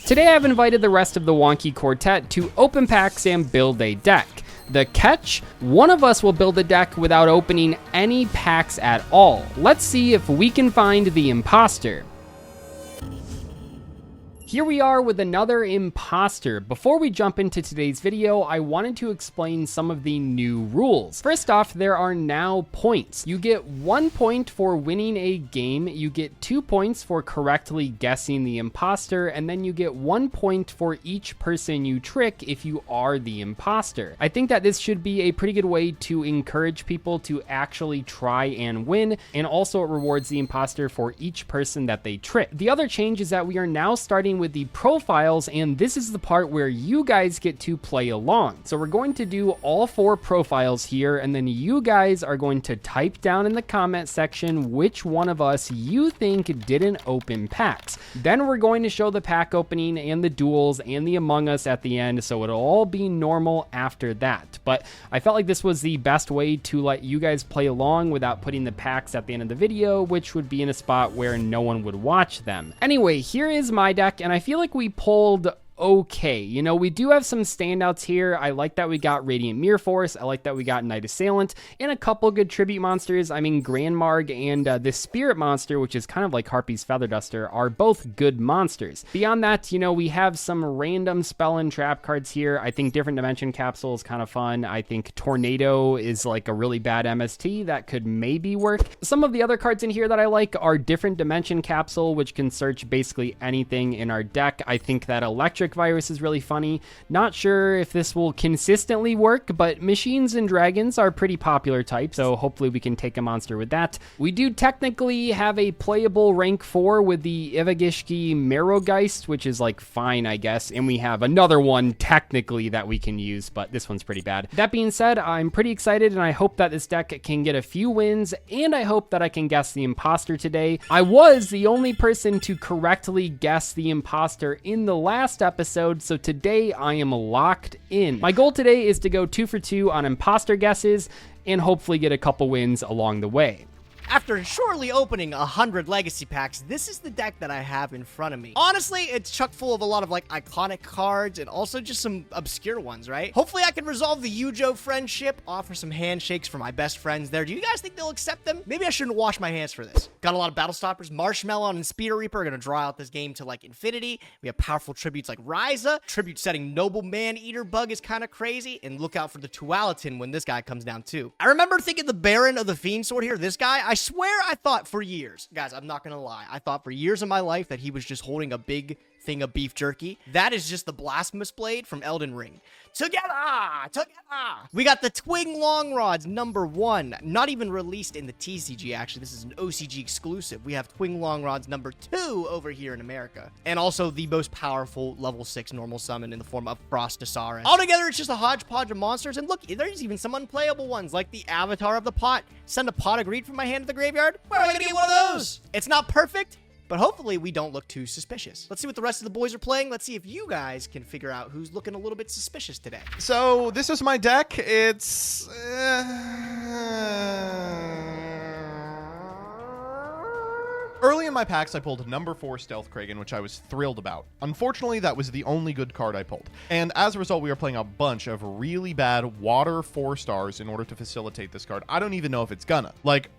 Today I've invited the rest of the Wonky Quartet to open packs and build a deck. The catch? One of us will build a deck without opening any packs at all. Let's see if we can find the imposter. Here we are with another imposter. Before we jump into today's video, I wanted to explain some of the new rules. First off, there are now points. You get 1 point for winning a game, you get 2 points for correctly guessing the imposter, and then you get 1 point for each person you trick if you are the imposter. I think that this should be a pretty good way to encourage people to actually try and win, and also it rewards the imposter for each person that they trick. The other change is that we are now starting with the profiles, and this is the part where you guys get to play along. So we're going to do all 4 profiles here, and then you guys are going to type down in the comment section which one of us you think didn't open packs. Then we're going to show the pack opening and the duels and the Among Us at the end, so it'll all be normal after that. But I felt like this was the best way to let you guys play along without putting the packs at the end of the video, which would be in a spot where no one would watch them. Anyway, here is my deck, and I feel like we pulled okay. You know, we do have some standouts here. I like that we got Radiant Mirror Force. I like that we got Knight Assailant and a couple good tribute monsters. I mean, Grand Marg and the Spirit Monster, which is kind of like Harpy's Feather Duster, are both good monsters. Beyond that, you know, we have some random spell and trap cards here. I think Different Dimension Capsule is kind of fun. I think Tornado is like a really bad MST that could maybe work. Some of the other cards in here that I like are Different Dimension Capsule, which can search basically anything in our deck. I think that Electric Virus is really funny. Not sure if this will consistently work, but Machines and Dragons are pretty popular types, so hopefully we can take a monster with that. We do technically have a playable rank 4 with the Ivagishki Marrowgeist, which is like fine, I guess, and we have another one technically that we can use, but this one's pretty bad. That being said, I'm pretty excited, and I hope that this deck can get a few wins, and I hope that I can guess the imposter today. I was the only person to correctly guess the imposter in the last episode, so today I am locked in. My goal today is to go 2 for 2 on imposter guesses and hopefully get a couple wins along the way. After shortly opening 100 legacy packs, this is the deck that I have in front of me. Honestly, it's chock full of a lot of like iconic cards and also just some obscure ones, right? Hopefully I can resolve the Yujo friendship, offer some handshakes for my best friends there. Do you guys think they'll accept them? Maybe I shouldn't wash my hands for this. Got a lot of battle stoppers. Marshmallow and Speeder Reaper are gonna draw out this game to like infinity. We have powerful tributes like Ryza. Tribute setting Noble Man Eater Bug is kind of crazy. And look out for the Tualatin when this guy comes down too. I remember thinking the Baron of the Fiend Sword here, this guy, I swear I thought for years, guys, I'm not gonna lie, I thought for years of my life that he was just holding a big thing of beef jerky. That is just the Blasphemous Blade from Elden Ring. Together! We got the Twing Long Rods #1, not even released in the TCG, actually. This is an OCG exclusive. We have Twing Long Rods #2 over here in America. And also the most powerful level 6 normal summon in the form of Frostosaurus. Altogether, it's just a hodgepodge of monsters, and look, there's even some unplayable ones, like the Avatar of the Pot. Send a pot of greed from my hand to the graveyard? Where am I gonna get one of those? It's not perfect, but hopefully we don't look too suspicious. Let's see what the rest of the boys are playing. Let's see if you guys can figure out who's looking a little bit suspicious today. So this is my deck. It's early in my packs, I pulled #4 Stealth Kragen, which I was thrilled about. Unfortunately, that was the only good card I pulled. And as a result, we are playing a bunch of really bad water 4-stars in order to facilitate this card. I don't even know if it's gonna. Like,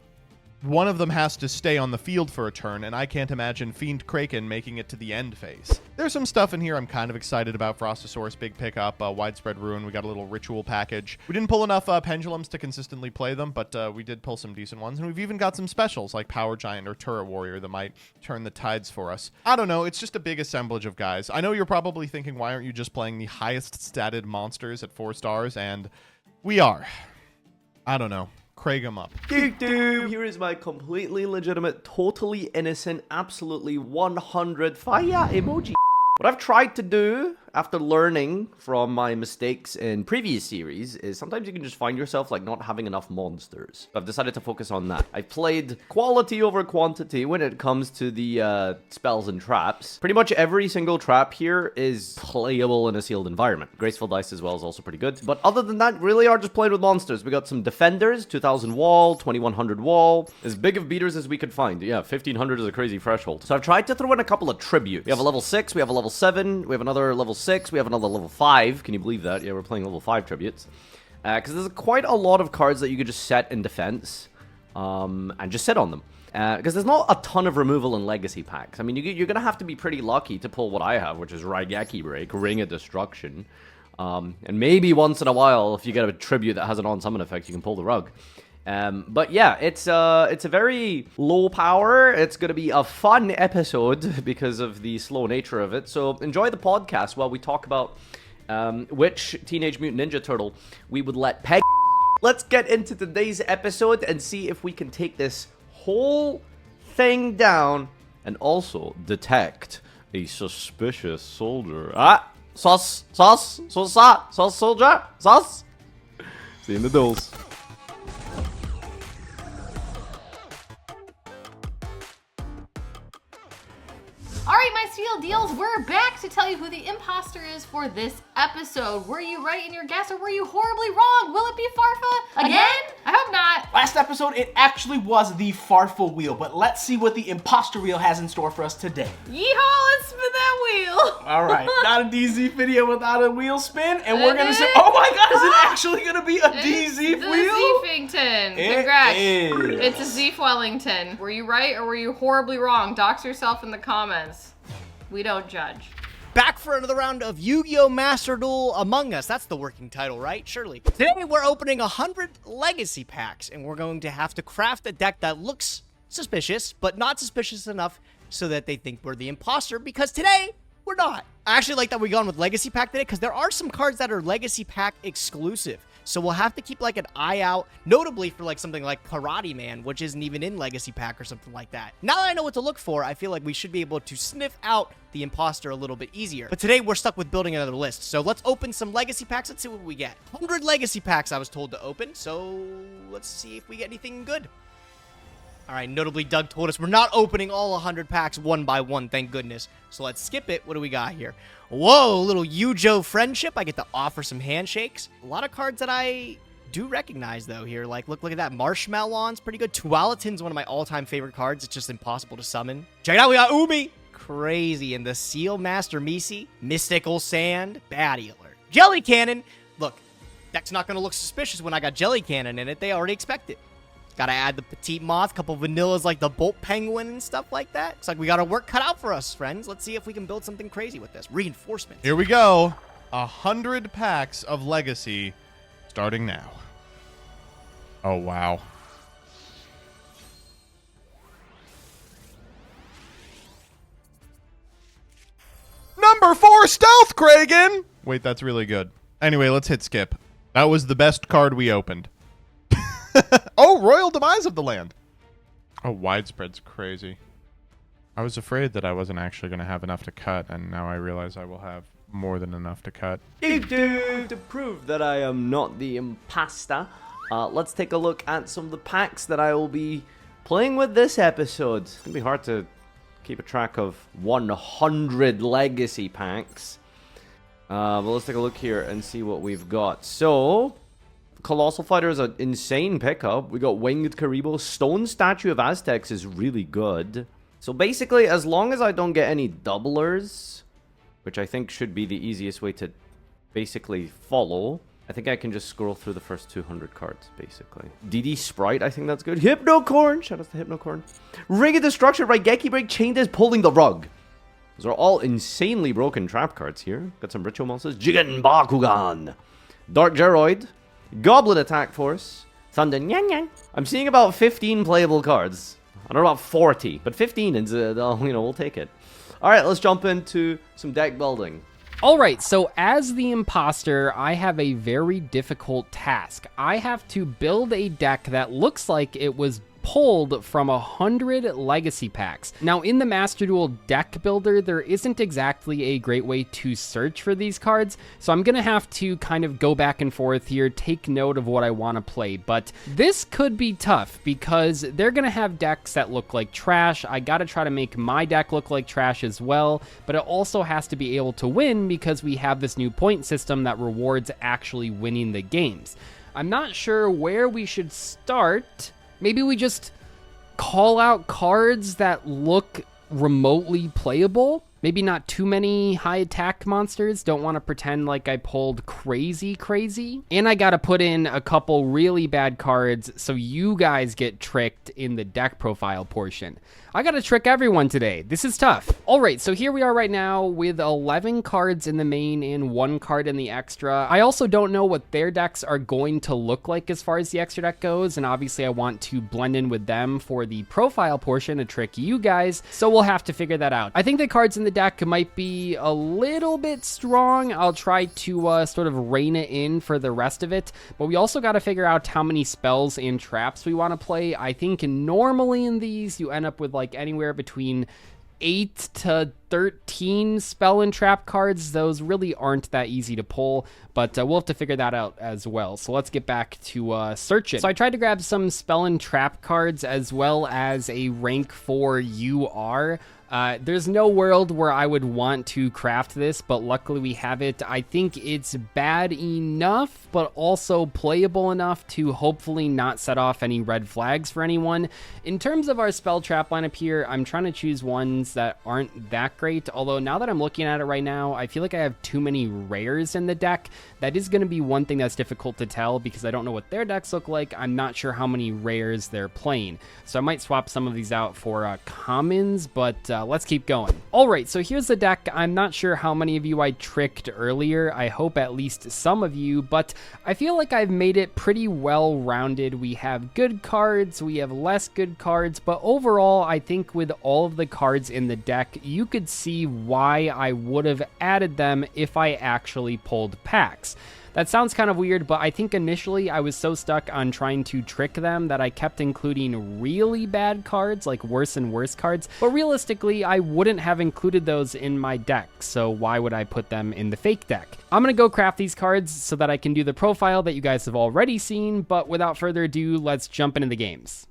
one of them has to stay on the field for a turn, and I can't imagine Fiend Kraken making it to the end phase. There's some stuff in here I'm kind of excited about. Frostosaurus, big pickup, Widespread Ruin. We got a little ritual package. We didn't pull enough pendulums to consistently play them, but we did pull some decent ones, and we've even got some specials like Power Giant or Turret Warrior that might turn the tides for us. I don't know. It's just a big assemblage of guys. I know you're probably thinking, why aren't you just playing the highest statted monsters at 4 stars? And we are. I don't know. Craig him up. Here is my completely legitimate, totally innocent, absolutely 100 fire emoji. What I've tried to do after learning from my mistakes in previous series, is sometimes you can just find yourself like not having enough monsters. I've decided to focus on that. I've played quality over quantity when it comes to the spells and traps. Pretty much every single trap here is playable in a sealed environment. Graceful Dice as well is also pretty good. But other than that, really are just playing with monsters. We got some defenders, 2000 wall, 2100 wall, as big of beaters as we could find. Yeah, 1500 is a crazy threshold. So I've tried to throw in a couple of tributes. We have a level 6, we have a level 7, we have another level 6, we have another level 5. Can you believe that? Yeah, we're playing level 5 tributes. Because there's quite a lot of cards that you could just set in defense and just sit on them. Because there's not a ton of removal in legacy packs. I mean, you're going to have to be pretty lucky to pull what I have, which is Raigeki Break, Ring of Destruction. And maybe once in a while, if you get a tribute that has an on-summon effect, you can pull the rug. But yeah, it's a very low power. It's going to be a fun episode because of the slow nature of it. So enjoy the podcast while we talk about which Teenage Mutant Ninja Turtle we would let peg. Let's get into today's episode and see if we can take this whole thing down and also detect a suspicious soldier. Sus soldier, sus. See you in the duels. Alright, my Steel Deals, we're back to tell you who the imposter is for this episode. Were you right in your guess or were you horribly wrong? Will it be Farfa? Again? I hope not. Last episode, it actually was the Farfa wheel, but let's see what the imposter wheel has in store for us today. Yeehaw, let's spin that wheel. Alright, not a DZ video without a wheel spin, and we're gonna say, oh my god, is it actually gonna be a DZ wheel? Dzeeffington. It Congrats. is. It's a Dzeeff Wellington. Were you right or were you horribly wrong? Dox yourself in the comments. We don't judge. Back for another round of Yu-Gi-Oh! Master Duel Among Us. That's the working title, right? Surely. Today we're opening 100 legacy packs, and we're going to have to craft a deck that looks suspicious, but not suspicious enough so that they think we're the imposter, because today, we're not. I actually like that we gone with legacy pack today, because there are some cards that are legacy pack exclusive. So we'll have to keep like an eye out, notably for like something like Karate Man, which isn't even in Legacy Pack or something like that. Now that I know what to look for, I feel like we should be able to sniff out the imposter a little bit easier. But today we're stuck with building another list. So let's open some Legacy Packs. Let's see what we get. 100 Legacy Packs I was told to open. So let's see if we get anything good. All right, notably Doug told us we're not opening all 100 packs one by one, thank goodness. So let's skip it. What do we got here? Whoa, little Yu-Joe friendship. I get to offer some handshakes. A lot of cards that I do recognize, though, here. Like, look at that. Marshmallon's pretty good. Tualatin's one of my all-time favorite cards. It's just impossible to summon. Check it out. We got Umi. Crazy. And the Seal Master Misi. Mystical Sand. Baddie Alert. Jelly Cannon. Look, deck's not going to look suspicious when I got Jelly Cannon in it. They already expect it. Gotta add the Petite Moth, couple vanillas like the Bolt Penguin and stuff like that. Looks like we got our work cut out for us, friends. Let's see if we can build something crazy with this. Reinforcements. Here we go. 100 packs of Legacy starting now. Oh, wow. Number 4, Stealth Kragen! Wait, that's really good. Anyway, let's hit skip. That was the best card we opened. Oh, Royal Demise of the Land. Oh, Widespread's crazy. I was afraid that I wasn't actually going to have enough to cut, and now I realize I will have more than enough to cut. To prove that I am not the imposter, let's take a look at some of the packs that I will be playing with this episode. It's going to be hard to keep a track of 100 legacy packs. But let's take a look here and see what we've got. So, Colossal Fighter is an insane pickup. We got Winged Karibo. Stone Statue of Aztecs is really good. So basically, as long as I don't get any doublers, which I think should be the easiest way to basically follow, I think I can just scroll through the first 200 cards, basically. DD Sprite, I think that's good. Hypnocorn! Shout out to Hypnocorn. Ring of Destruction, Raigeki Break, Chained is pulling the rug. Those are all insanely broken trap cards here. Got some Ritual Monsters. Jigen Bakugan. Dark Geroid. Goblin Attack Force. Thunder Nyang Nyang. I'm seeing about 15 playable cards. I don't know about 40, but 15 is, we'll take it. All right, let's jump into some deck building. All right, so as the imposter, I have a very difficult task. I have to build a deck that looks like it was pulled from 100 legacy packs. Now, in the Master Duel deck builder, there isn't exactly a great way to search for these cards, so I'm gonna have to kind of go back and forth here, take note of what I want to play. But this could be tough because they're gonna have decks that look like trash. I gotta try to make my deck look like trash as well, but it also has to be able to win because we have this new point system that rewards actually winning the games. I'm not sure where we should start. Maybe we just call out cards that look remotely playable. Maybe not too many high attack monsters. Don't want to pretend like I pulled crazy. And I got to put in a couple really bad cards so you guys get tricked in the deck profile portion. I got to trick everyone today. This is tough. All right, so here we are right now with 11 cards in the main and 1 card in the extra. I also don't know what their decks are going to look like as far as the extra deck goes, and obviously I want to blend in with them for the profile portion to trick you guys, so we'll have to figure that out. I think the cards in the deck might be a little bit strong. I'll try to sort of rein it in for the rest of it, but we also got to figure out how many spells and traps we want to play. I think normally in these you end up with like anywhere between 8 to 13 spell and trap cards. Those really aren't that easy to pull, but we'll have to figure that out as well. So let's get back to searching. So I tried to grab some spell and trap cards as well as a rank 4 UR. There's no world where I would want to craft this, but luckily we have it. I think it's bad enough, but also playable enough to hopefully not set off any red flags for anyone. In terms of our spell trap lineup here, I'm trying to choose ones that aren't that great, although now that I'm looking at it right now, I feel like I have too many rares in the deck. That is going to be one thing that's difficult to tell because I don't know what their decks look like. I'm not sure how many rares they're playing, so I might swap some of these out for commons, but let's keep going. All right, so here's the deck. I'm not sure how many of you I tricked earlier. I hope at least some of you, but I feel like I've made it pretty well rounded. We have good cards, we have less good cards, but overall, I think with all of the cards in the deck, you could see why I would have added them if I actually pulled packs. That sounds kind of weird, but I think initially I was so stuck on trying to trick them that I kept including really bad cards, like worse and worse cards. But realistically, I wouldn't have included those in my deck, so why would I put them in the fake deck? I'm gonna go craft these cards so that I can do the profile that you guys have already seen, but without further ado, let's jump into the games.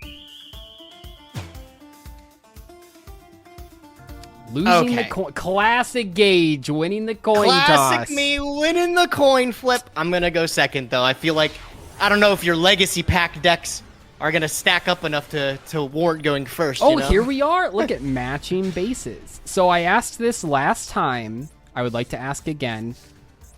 Losing the coin. Classic Gage winning the coin toss. Classic me winning the coin flip. I'm going to go second, though. I feel like, I don't know if your legacy pack decks are going to stack up enough to warrant going first. Oh, you know? Here we are. Look at matching bases. So I asked this last time. I would like to ask again.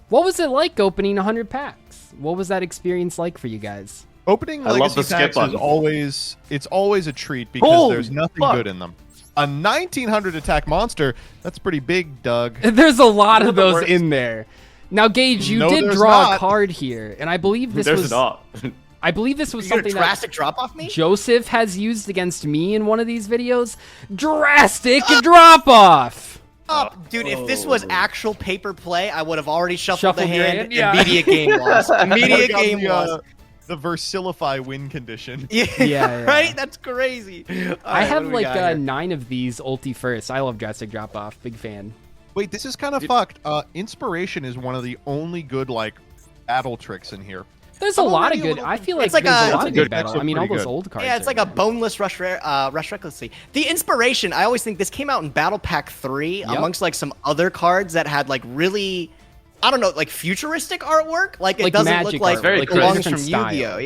What was it like opening 100 packs? What was that experience like for you guys? Opening I love legacy the skip packs button. it's always a treat because Holy there's nothing fuck. good in them. A 1900 attack monster, that's pretty big, Doug. There's a lot of those worst. in there. Now, Gage, you No, did there's draw a not. card here, and I believe this There's was not. I believe this was You got a something that drastic drop off me? Joseph has used against me in one of these videos. Drastic drop off. Dude, if this was actual paper play, I would have already shuffled the Shuffled your hand. hand, yeah. Immediate game loss. Immediate Got game the, loss. The Versilify win condition. Yeah. Right? That's crazy. All I right, what have do we like got here? 9 of these ulti first. I love drastic drop off. Big fan. Wait, this is kind of fucked. Inspiration is one of the only good, like, battle tricks in here. There's a I'm lot of already a good. little I feel like It's like there's a- a lot It's of a good good battle. mix, I mean, all pretty those good. old cards. Yeah, it's are like a good. boneless rush recklessly. The inspiration, I always think this came out in Battle Pack 3 amongst like some other cards that had like really, I don't know, like futuristic artwork. Like it Like doesn't magic look like art, very it belongs different from style. Yu-Gi-Oh.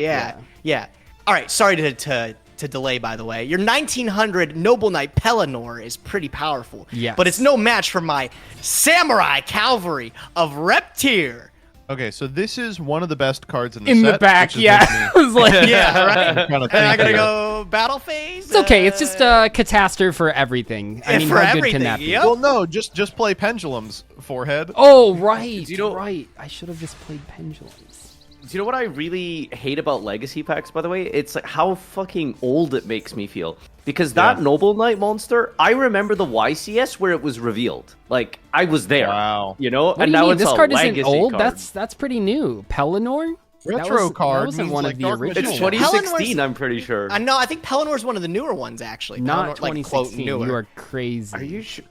Yeah. All right, sorry to delay, by the way. Your 1900 Noble Knight Pelennor is pretty powerful. Yes. But it's no match for my Samurai Cavalry of Reptier. Okay, so this is one of the best cards in the In set. the back, which is yeah. making I was like, Yeah, right? me kinda And I think gotta here. go battle phase? It's okay. It's just a catastrophe for everything. I mean, for how good everything, can that be? yep. Well, no, just play Pendulum's forehead. Oh, right. You know- right. I should have just played pendulums. Do you know what I really hate about legacy packs, by the way? It's like how fucking old it makes me feel. Because that Yeah. Noble Knight monster, I remember the YCS where it was revealed. Like, I was there. Wow. You know? What and do you now mean? it's This a card isn't legacy old. card. That's pretty new. Pelennor? Retro card That wasn't means one like of the Dark original It's Magician. ones. 2016, I'm pretty sure. No, I think Pelinor's one of the newer ones, actually. Not Pelennor, like, quote, 2016. newer. You are crazy. Are you sure?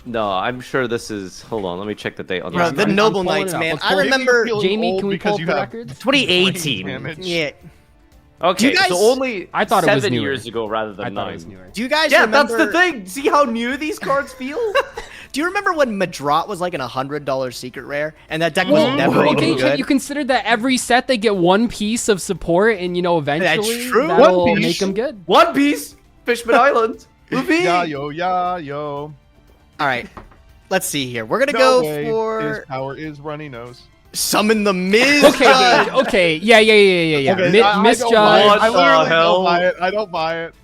No, I'm sure this is. Hold on, let me check the date on Bro, this. the I'm Noble pulling Knights, it up. man. Let's I pull it. remember. Feeling Jamie, old can we because pull up you the have records? 2018. damage. Yeah. Okay, You guys- so only I thought it was 7 newer. years ago rather than I thought 9. it was newer. Do you guys Yeah, remember? that's the thing. See how new these cards feel? Do you remember when Madrot was like an $100 secret rare, and that deck was Well, never okay, even Chad, good? you consider that every set they get one piece of support, and eventually true. that'll One piece. make them good. One Piece, Fishman Island, Luffy. Yeah, yo. All right, let's see here. We're gonna No go way. His for power is runny nose. summon the Miz. Okay, Gage, okay, yeah. Okay, I Misjudge. don't buy it. What I literally the hell? don't buy it. I don't buy it.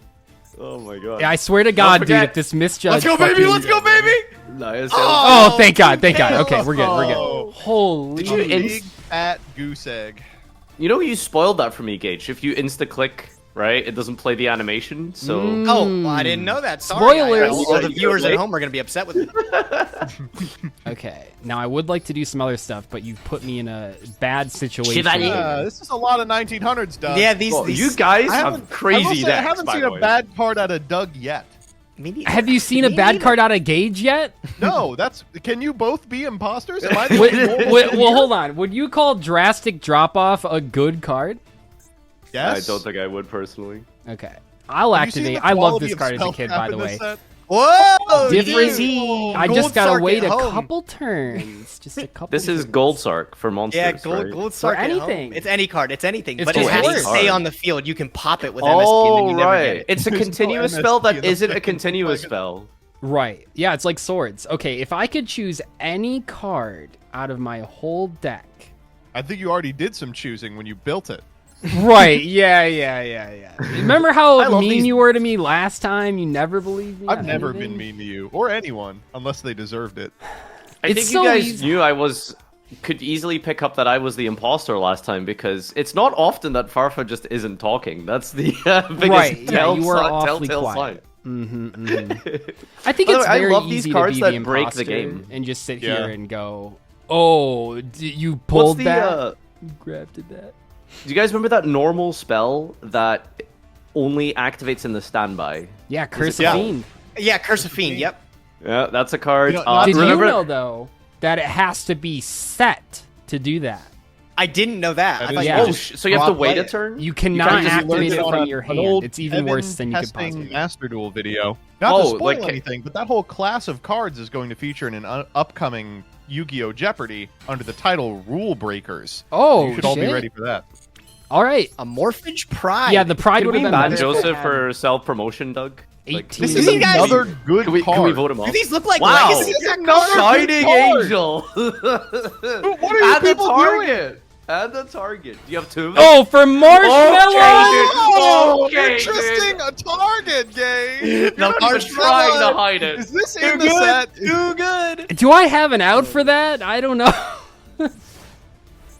Oh my god. Yeah, I swear to God, dude, forget- if this misjudge. Let's go, baby! fucking- Let's go, baby! Nice. Oh, thank God, thank God. Kale. Okay, we're good, we're Oh. good. Holy. Did you Big fat goose egg. You know you spoiled that for me, Gage. If you insta-click, right, it doesn't play the animation, so... Oh, well, I didn't know that. Sorry. Spoilers. All the viewers at home are gonna be upset with me. Okay, now I would like to do some other stuff, but you put me in a bad situation. Chevalier. This is a lot of 1900s stuff. Yeah, these. Well, these you guys I have haven't- I will crazy say, decks, I haven't by seen the a way. bad card out of Doug yet. Me neither. Have you seen a Me bad neither. card out of Gage yet? No, that's. Can you both be imposters? Am I the Wait, only one wait, here? well, hold on. Would you call Drastic Drop Off a good card? Yes. I don't think I would, personally. Okay. I'll Have you seen activate. the I love quality this of card as a spell kid, cap by the in this way. set? Whoa! Different. dude. I Gold just gotta Sark wait at a home. couple turns. Just a couple. This is turns. Gold Sark for monsters, Yeah, gold, right? gold Sark at home. anything. It's any card. It's anything. It's but it just has to any stay card. on the field. You can pop it with MSP and then Oh, you never get right. it. It's a There's no continuous MSP spell in that the isn't a second continuous second. spell. Right. Yeah, it's like swords. Okay, if I could choose any card out of my whole deck. I think you already did some choosing when you built it. Right. Yeah. Remember I how love mean these- you were to me last time? You never believed me. I've on never anything? been mean to you or anyone unless they deserved it. I It's think so you guys easy. knew I could easily pick up that I was the imposter last time because it's not often that Farfa just isn't talking. That's the biggest Right, yeah, you were awfully telltale quiet. sign. I think By the it's way, I very love these easy cards to be that the break the imposter game. and just sit Yeah. here and go, "Oh, you What's pulled the? that? You grabbed that." Do you guys remember that normal spell that only activates in the standby? Yeah, Curse Yeah. of Fiend. Yeah, Curse of Fiend. Yep. Yeah, that's a card. You know, not- Did remember, you know though that it has to be set to do that? I didn't know that. I That thought is- you Yeah. just so you have to Drop wait a it. turn? You can't cannot just activate learned it on from a- your an hand. old It's even Evan worse than you could testing possibly. Master Duel video. Not Oh, to spoil like- anything, but that whole class of cards is going to feature in an upcoming Yu-Gi-Oh! Jeopardy under the title Rule Breakers. Oh, You should all be shit. ready for that. All right. a Morphage Pride. Yeah, the pride Can would we have been ban better. Joseph for self-promotion, Doug? Like, 18. This Do is these guys- another good can we card. vote him off? Do these look like Wow. legacy This is deck another cards? Shining card. Angel! What are you and the people doing? target! And the target. Do you have two of them? Oh, for Marshmallow! Oh, Okay, interesting! A target game. You're not even trying to hide it. Is this in the set? Too good. Do I have an out for that? I don't know.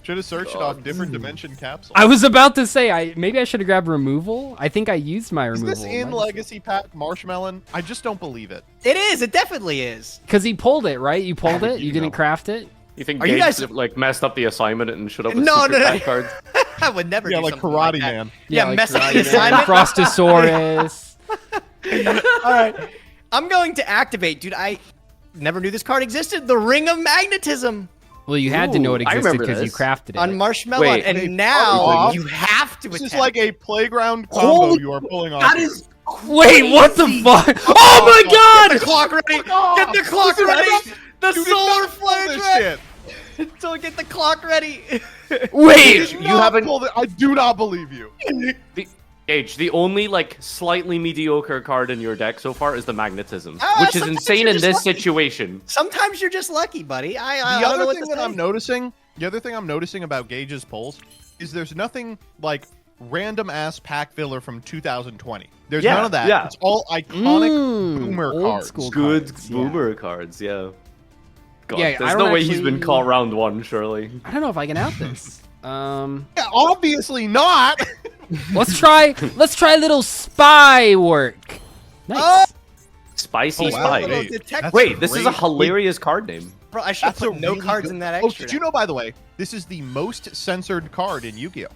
Should have searched off different dimension capsule. I was about to say, maybe I should have grabbed removal. I think I used my Is removal. this in Legacy Pack Marshmallow? I just don't believe it. It is. It definitely is. Because he pulled it, right? You pulled How it? would You you didn't know? craft it? You think Are you Gabe guys- like messed up the assignment and should have No, super no, no. bad cards? I would never Yeah, do like something Karate like that. Man. Yeah, like mess up Karate the Man, assignment. Frostosaurus. All right. I'm going to activate, dude. I never knew this card existed. The Ring of Magnetism Well, you had to know it Ooh, I existed remember because you this. crafted it. on Marshmallow, Wait. and Hey, now fuck. you have to This attack. is like a playground combo Holy- you are pulling off. That is Wait, what the fuck? Oh my Get the god! clock ready. Get the clock Dude, I ready. don't- The You did solar not pull flare this ready. shit. So get the clock ready. Wait! You You haven't- pulled it. I do not believe you. the only like slightly mediocre card in your deck so far is the magnetism, Ah, which is sometimes insane you're in just this lucky. situation. Sometimes you're just lucky, buddy. I The don't know other what thing to that I'm say. noticing, about Gage's polls is there's nothing like random ass pack filler from 2020. There's Yeah, none of that. yeah. It's all iconic Mm, boomer old cards. school Good cards, yeah. boomer cards, yeah. God, Yeah, I there's don't no way he's actually- been called round one, surely. I don't know if I can out this. Yeah, obviously not. Let's try a little spy work. Nice. Oh! Spicy Oh, wow. Spy. Wait, Detect- that's Wait, this is a great. hilarious card name. Bro, I should have That's put a no really cards good- in that Oh, extra. did you know, by the way, this is the most censored card in Yu-Gi-Oh!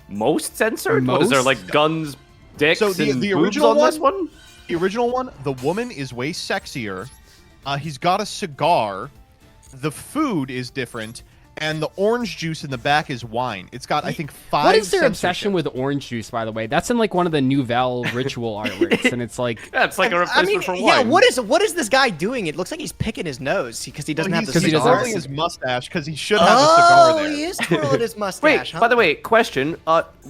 Most censored? What is there, Most? like guns, dicks, So the and boobs original on this one? The original one, the woman is way sexier. He's got a cigar. The food is different. And the orange juice in the back is wine. It's got, I think, 5 What is their censorships. obsession with orange juice, by the way? That's in like one of the Nouvelle ritual artworks, and it's like Yeah, it's like a I replacement mean, for wine. yeah. What is this guy doing? It looks like he's picking his nose because he doesn't have the He's he doesn't cigar. twirling his mustache because he should have a cigar Oh, there. he is twirling his Wait, mustache. huh? by the way, question.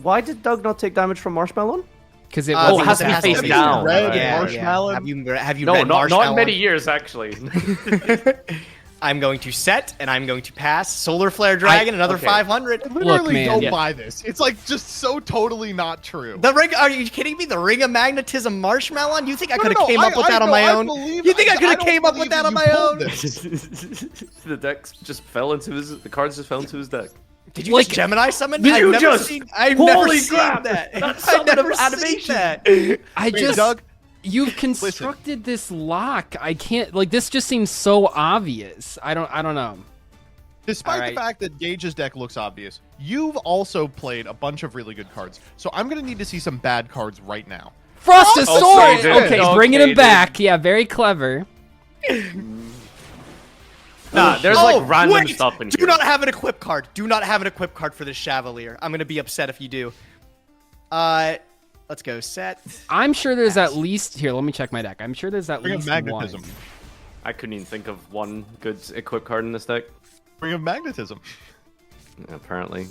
Why did Doug not take damage from Marshmallow? because it Oh, was it has to be face down. Red Right. marshmallow. Have you No, read not in Marshmallow? many years, actually. I'm going to set and I'm going to pass Solar Flare Dragon another okay. 500. Literally man. don't Yeah. buy this. It's like just so totally not true. The ring? Are you kidding me? The Ring of Magnetism Marshmallow? You think I could have No, came up with that on my own? believe- You think I could have don't came up with believe that on you my pulled own? this. The decks just fell into his. The cards just fell into his deck. Did you just Gemini summon? Did you I've just? never Holy seen crap! that. That's I've some never animation. seen that. I Wait, just Doug, you've constructed this lock. I can't like this. Just seems so obvious. I don't know. despite Alright. the fact that Gage's deck looks obvious, you've also played a bunch of really good cards. So I'm going to need to see some bad cards right now. Frostosaurus. Okay, Okay, dude. bringing Okay, him back. Yeah, very clever. Nah, there's like random stuff in Do here. not have an equip card. Do not have an equip card for this Chevalier. I'm gonna be upset if you do. Let's go set. I'm sure there's at least here. Let me check my deck. I'm sure there's at Ring of least Magnetism. one. I couldn't even think of one good equip card in this deck. Ring of Magnetism. Apparently.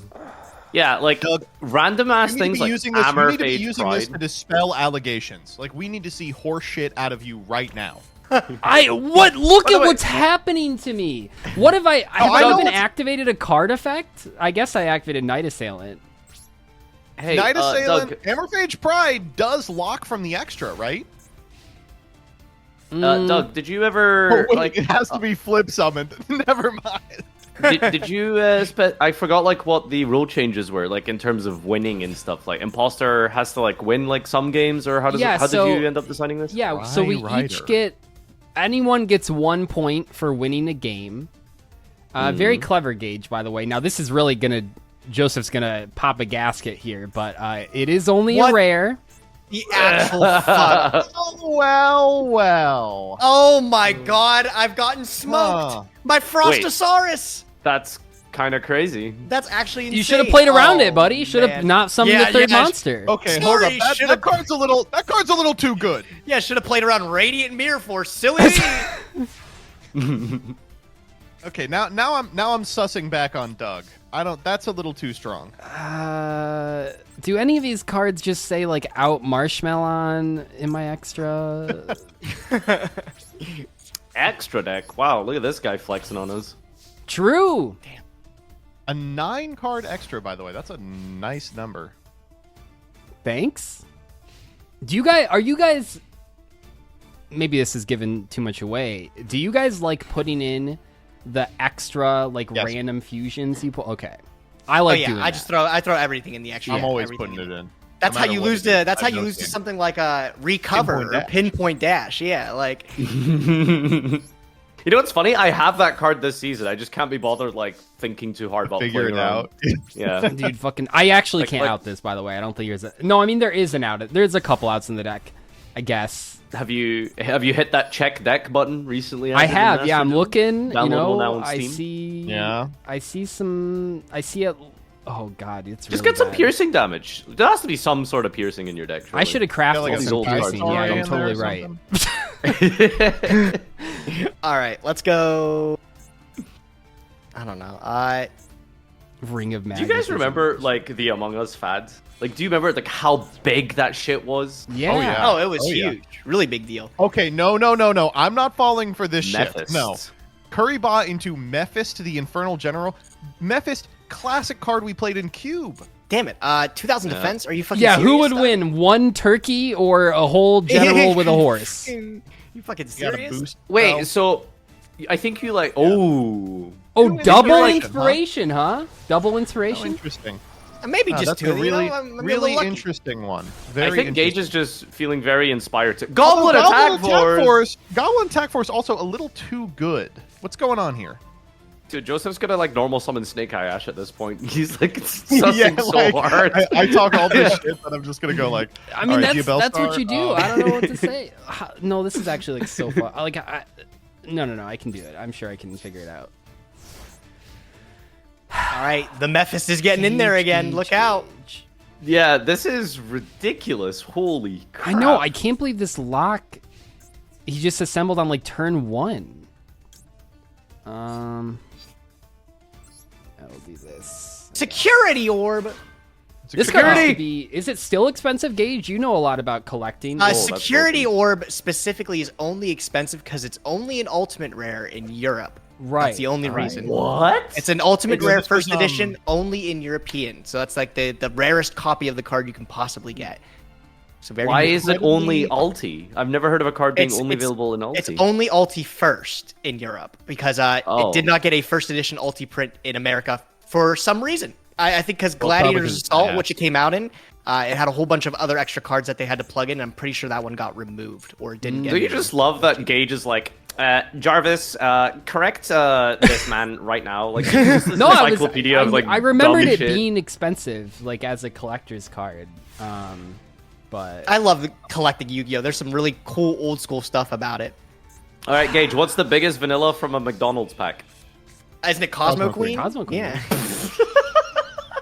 Yeah, like Doug, random ass You need to things be like using this, you Hammer, need to be Fade, using this Pride. to dispel allegations. Like, we need to see horse shit out of you right now. Look the at way- what's happening to me. What have have I I know even what's- activated a card effect? I guess I activated Night Assailant. Hey, Night Assailant, Doug, Hammerphage Pride does lock from the extra, right? Doug, did you ever Oh, wait, like? it has to be flip summoned. Never mind. did you? I forgot like what the rule changes were like in terms of winning and stuff. Like Imposter has to like win like some games, or how does Yeah, it, how so- did you end up deciding this? Yeah, so we Rider. each get anyone gets 1 point for winning a game. Very clever Gage, by the way. Now this is really Joseph's gonna pop a gasket here, but it is only What? a rare. The actual fuck. Oh, well. Oh my god, I've gotten smoked. Huh. My Frostosaurus. That's kind of crazy. That's actually insane. You should have played around Oh, it, buddy. You should have man. not summoned Yeah, the third yeah, monster. Okay, Sorry, hold up. That should've- card's a little too good. Yeah, should have played around Radiant Mirror Force. Silly me. Okay, now I'm sussing back on Doug. That's a little too strong. Do any of these cards just say like out Marshmallow in my extra? Extra deck. Wow, look at this guy flexing on us. True. A 9-card extra, by the way. That's a nice number. Thanks. Are you guys maybe this is giving too much away. Do you guys like putting in the extra like Yes. random fusions you put? Okay. I Oh like yeah, doing I that. just throw everything in the extra. I'm always everything putting it in. That's No how matter you what lose it is. to. That's how I've you no lose to shame. something like a recover Pinpoint or dash. pinpoint dash. Yeah, like You know what's funny? I have that card this season. I just can't be bothered like thinking too hard about Figure playing it around. out. Yeah. Dude, fucking I actually Like- can't like- out this, by the way. I don't think there's a No, I mean there is an out. There's a couple outs in the deck, I guess. Have you hit that check deck button recently? I have, yeah, I'm looking, you Downloadable know, now on I Steam? see Yeah. I see it. Oh god, it's Just really get some bad. piercing damage. There has to be some sort of piercing in your deck. I should have crafted Like a some old piercing. cards Yeah, in you're there or totally right. something? all right. Let's go. I don't know. Ring of Do you Magnetism. guys remember like the Among Us fads? Like, do you remember like how big that shit was? Yeah. Oh, yeah. Oh, it was Oh, yeah. huge. Really big deal. Okay, no. I'm not falling for this shit. Mephist. No. Currybot into Mephist the Infernal General. Mephist, classic card we played in Cube. Damn it. 2000 defense? Are you fucking Yeah, serious? who would Doug? win? One turkey or a whole general with a horse? You fucking You gotta serious? boost. Wait, well, so I think you like oh Oh, double Inspiration, inspiration, huh? Double how inspiration? interesting. Maybe just That's two. a really, you know? I'm a really little lucky. interesting one. I Very think Gage interesting. is just feeling very inspired to Although Goblin Attack Force. Goblin Attack Force also a little too good. What's going on here? Dude, Joseph's gonna like normal summon Snake Eye Ash at this point. He's like sussing so hard. I talk all this shit, but I'm just gonna go like. I mean, "All right, that's what Bellstar, you do. I don't know what to say. No, this is actually like so fun. Like, no, I can do it. I'm sure I can figure it out. All right, the Mephist is getting in there again. Look out. Yeah, this is ridiculous. Holy crap. I know. I can't believe this lock. He just assembled on like turn 1. I'll do this. Security orb. This card has to be. Is it still expensive, Gage? You know a lot about collecting. Security orb specifically is only expensive because it's only an ultimate rare in Europe. Right. That's the only reason. What? It's an ultimate Because rare this first was, edition only in European. So that's like the rarest copy of the card you can possibly get. So very Why is it only incredibly- ulti? I've never heard of a card being It's- only it's- available in ulti. It's only ulti first in Europe because it did not get a first edition ulti print in America for some reason. I think because Gladiator's Assault, which it came out in, it had a whole bunch of other extra cards that they had to plug in. And I'm pretty sure that one got removed or didn't get. Do you just love that Gage is like, Jarvis, correct this man right now? Like, this is No, encyclopedia of like I remembered dumb it shit. being expensive, like as a collector's card. But I love collecting Yu-Gi-Oh! There's some really cool old school stuff about it. All right, Gage, what's the biggest vanilla from a McDonald's pack? Isn't it Cosmo Queen? Cosmo Queen. Yeah.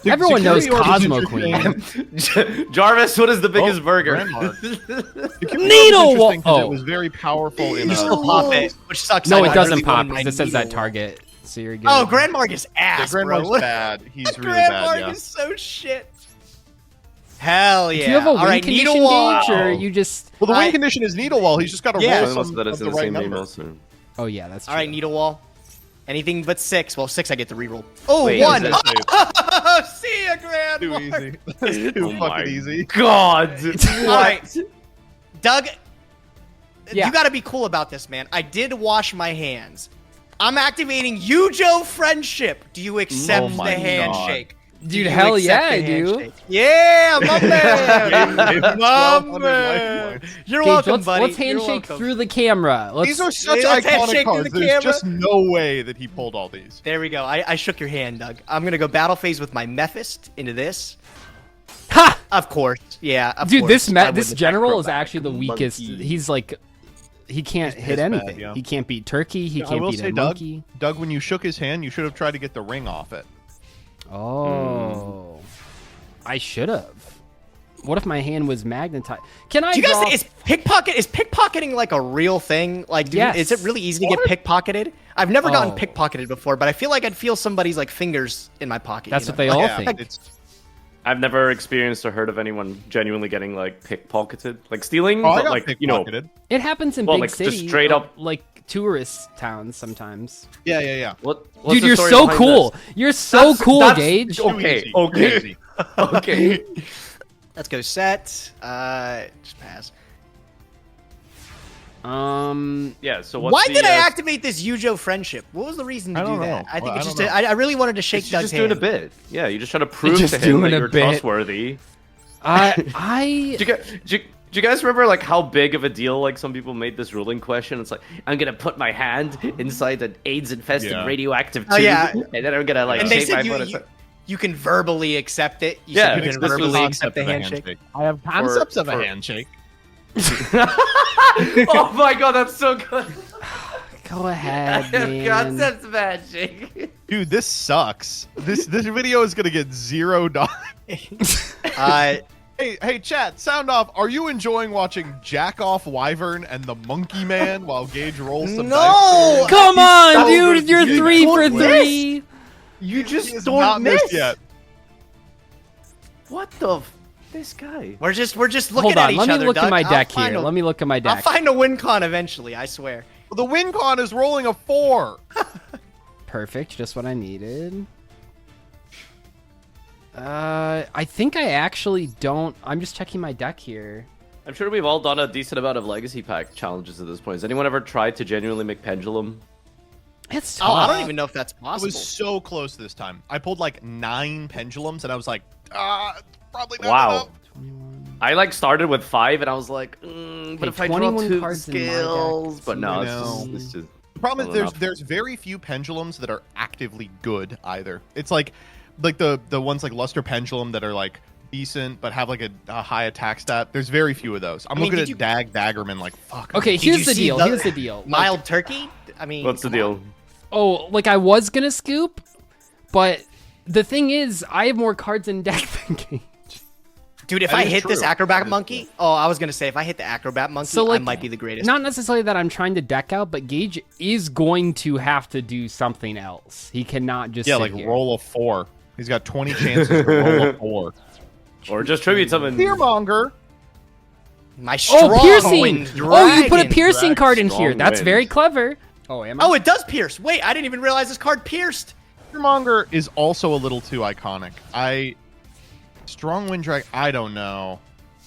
everyone knows Security orb is Cosmo interesting. Queen. Jarvis, what is the biggest burger? Needle Needle. Oh. It was very powerful in You still pop it, which sucks. No, I it doesn't really pop wanted my because it says that needle. target. So you're good. Oh, Grand Mark is ass, Grand bro. Mark's bad. He's really Grand bad. Mark Yeah. is so shit. Hell yeah! Do you have a All win right, condition, Needle Wall. Gage, or you just? Well, the win I- condition is Needle Wall. He's just got to Yeah. roll some that of is in the the right same name number. also. Oh yeah, that's true. All right, Needle Wall. Anything but 6. Well, 6 I get to reroll. Oh, Wait, 1. is it- See ya, Grand Too Mark. easy. That's too Oh my fucking easy. God! All right, Doug. Yeah. You got to be cool about this, man. I did wash my hands. I'm activating Yujo Friendship. Do you accept Oh the my God. handshake? Do Dude, you hell accept yeah, the I do. handshake? Yeah, my man. Gave My 1,200 man. life points. You're Gage, welcome, let's, buddy. let's You're handshake welcome. through the camera. Let's, These are such let's handshake iconic through cards. the There's camera. just no way that he pulled all these. There we go. I shook your hand, Doug. I'm gonna go battle phase with my Mephist into this. Ha! Of course, yeah. Of Dude, course. this I wouldn't this attack general is Crobat. actually the weakest. Monkey. He's like, he can't hit bad, anything. yeah. He can't beat Turkey. He I can't will beat say, a monkey. Doug, when you shook his hand, you should have tried to get the ring off it. Oh, I should have. What if my hand was magnetized? Can I Do you guys draw? think is pickpocketing like a real thing? Like, Yes. is it really easy to get pickpocketed? I've never gotten Oh. pickpocketed before, but I feel like I'd feel somebody's like fingers in my pocket. That's you what know? they all Yeah, think. it's I've never experienced or heard of anyone genuinely getting like pickpocketed, like stealing, I but got like you know, pickpocketed. It happens in Well, big like, just cities, straight up- like tourist towns sometimes. Yeah. what? what's Dude, the you're story so behind cool. this? You're so cool, that's- Gage. Too Okay, easy. okay. Too easy. Okay. Let's go set. Just pass. Yeah. So what's Why the, did I activate this Yujo friendship? What was the reason to I do don't that? know. I think Well, it's I just don't know. I really wanted to shake It's Doug's just doing a hand. bit. Yeah, you're just trying to prove Just to him doing that a you're bit. trustworthy. I Do you guys remember like how big of a deal like some people made this ruling question? It's like I'm gonna put my hand inside an AIDS-infested Yeah. radioactive tube, Oh, yeah. and then I'm gonna like And they shake my said foot. you can verbally accept it. You Yeah, said you it's can just verbally the accept the handshake. I have concepts of for- a handshake. Oh my god, that's so good. go ahead, man. Concepts of handshake. Dude, this sucks. This video is gonna get $0. Hey, chat, sound off. Are you enjoying watching Jack Off Wyvern and the Monkey Man while Gage rolls some No! dice? Come on, so dude. You're good. 3 for Don't 3. You He just has don't not miss missed yet. What the? This guy. We're just looking Hold at on. each Let me other. look at Doug. my I'll deck find here. a- Let me look at my I'll deck. find a win con eventually. I swear. The win con is rolling a 4. Perfect. Just what I needed. I think I actually don't. I'm just checking my deck here. I'm sure we've all done a decent amount of legacy pack challenges at this point. Has anyone ever tried to genuinely make pendulum? It's Oh, I tough. don't even know if that's I possible. was so close this time. I pulled like 9 pendulums, and I was like, probably not Wow. enough. I like started with 5, and I was like, but Hey, if I draw 21 2 cards in my deck. skills, but no, I it's know. just The problem Well is enough. there's very few pendulums that are actively good either. It's like the ones like Luster Pendulum that are like decent but have like a high attack stat. There's very few of those. I'm mean, looking did at Daggerman like fuck. Okay, Did you here's the see deal. Here's the deal. Mild turkey? I mean, What's the come deal? on. Oh, like I was gonna scoop, but the thing is, I have more cards in deck than Gage. Dude, if That I is hit this true. acrobat That is monkey, oh, I was gonna say if I hit the acrobat monkey, So like, I might be the greatest. Not necessarily that I'm trying to deck out, but Gage is going to have to do something else. He cannot just Yeah, sit like here. roll a 4. He's got 20 chances to roll a 4. Or just tribute summon. Fearmonger. My strong Oh, piercing! wind Oh, you put a dragon. piercing card in Strong here. That's wind. very clever. Oh, am I? Oh, it does pierce. Wait, I didn't even realize this card pierced. Fearmonger is also a little too iconic. Strong Wind Drag. I don't know.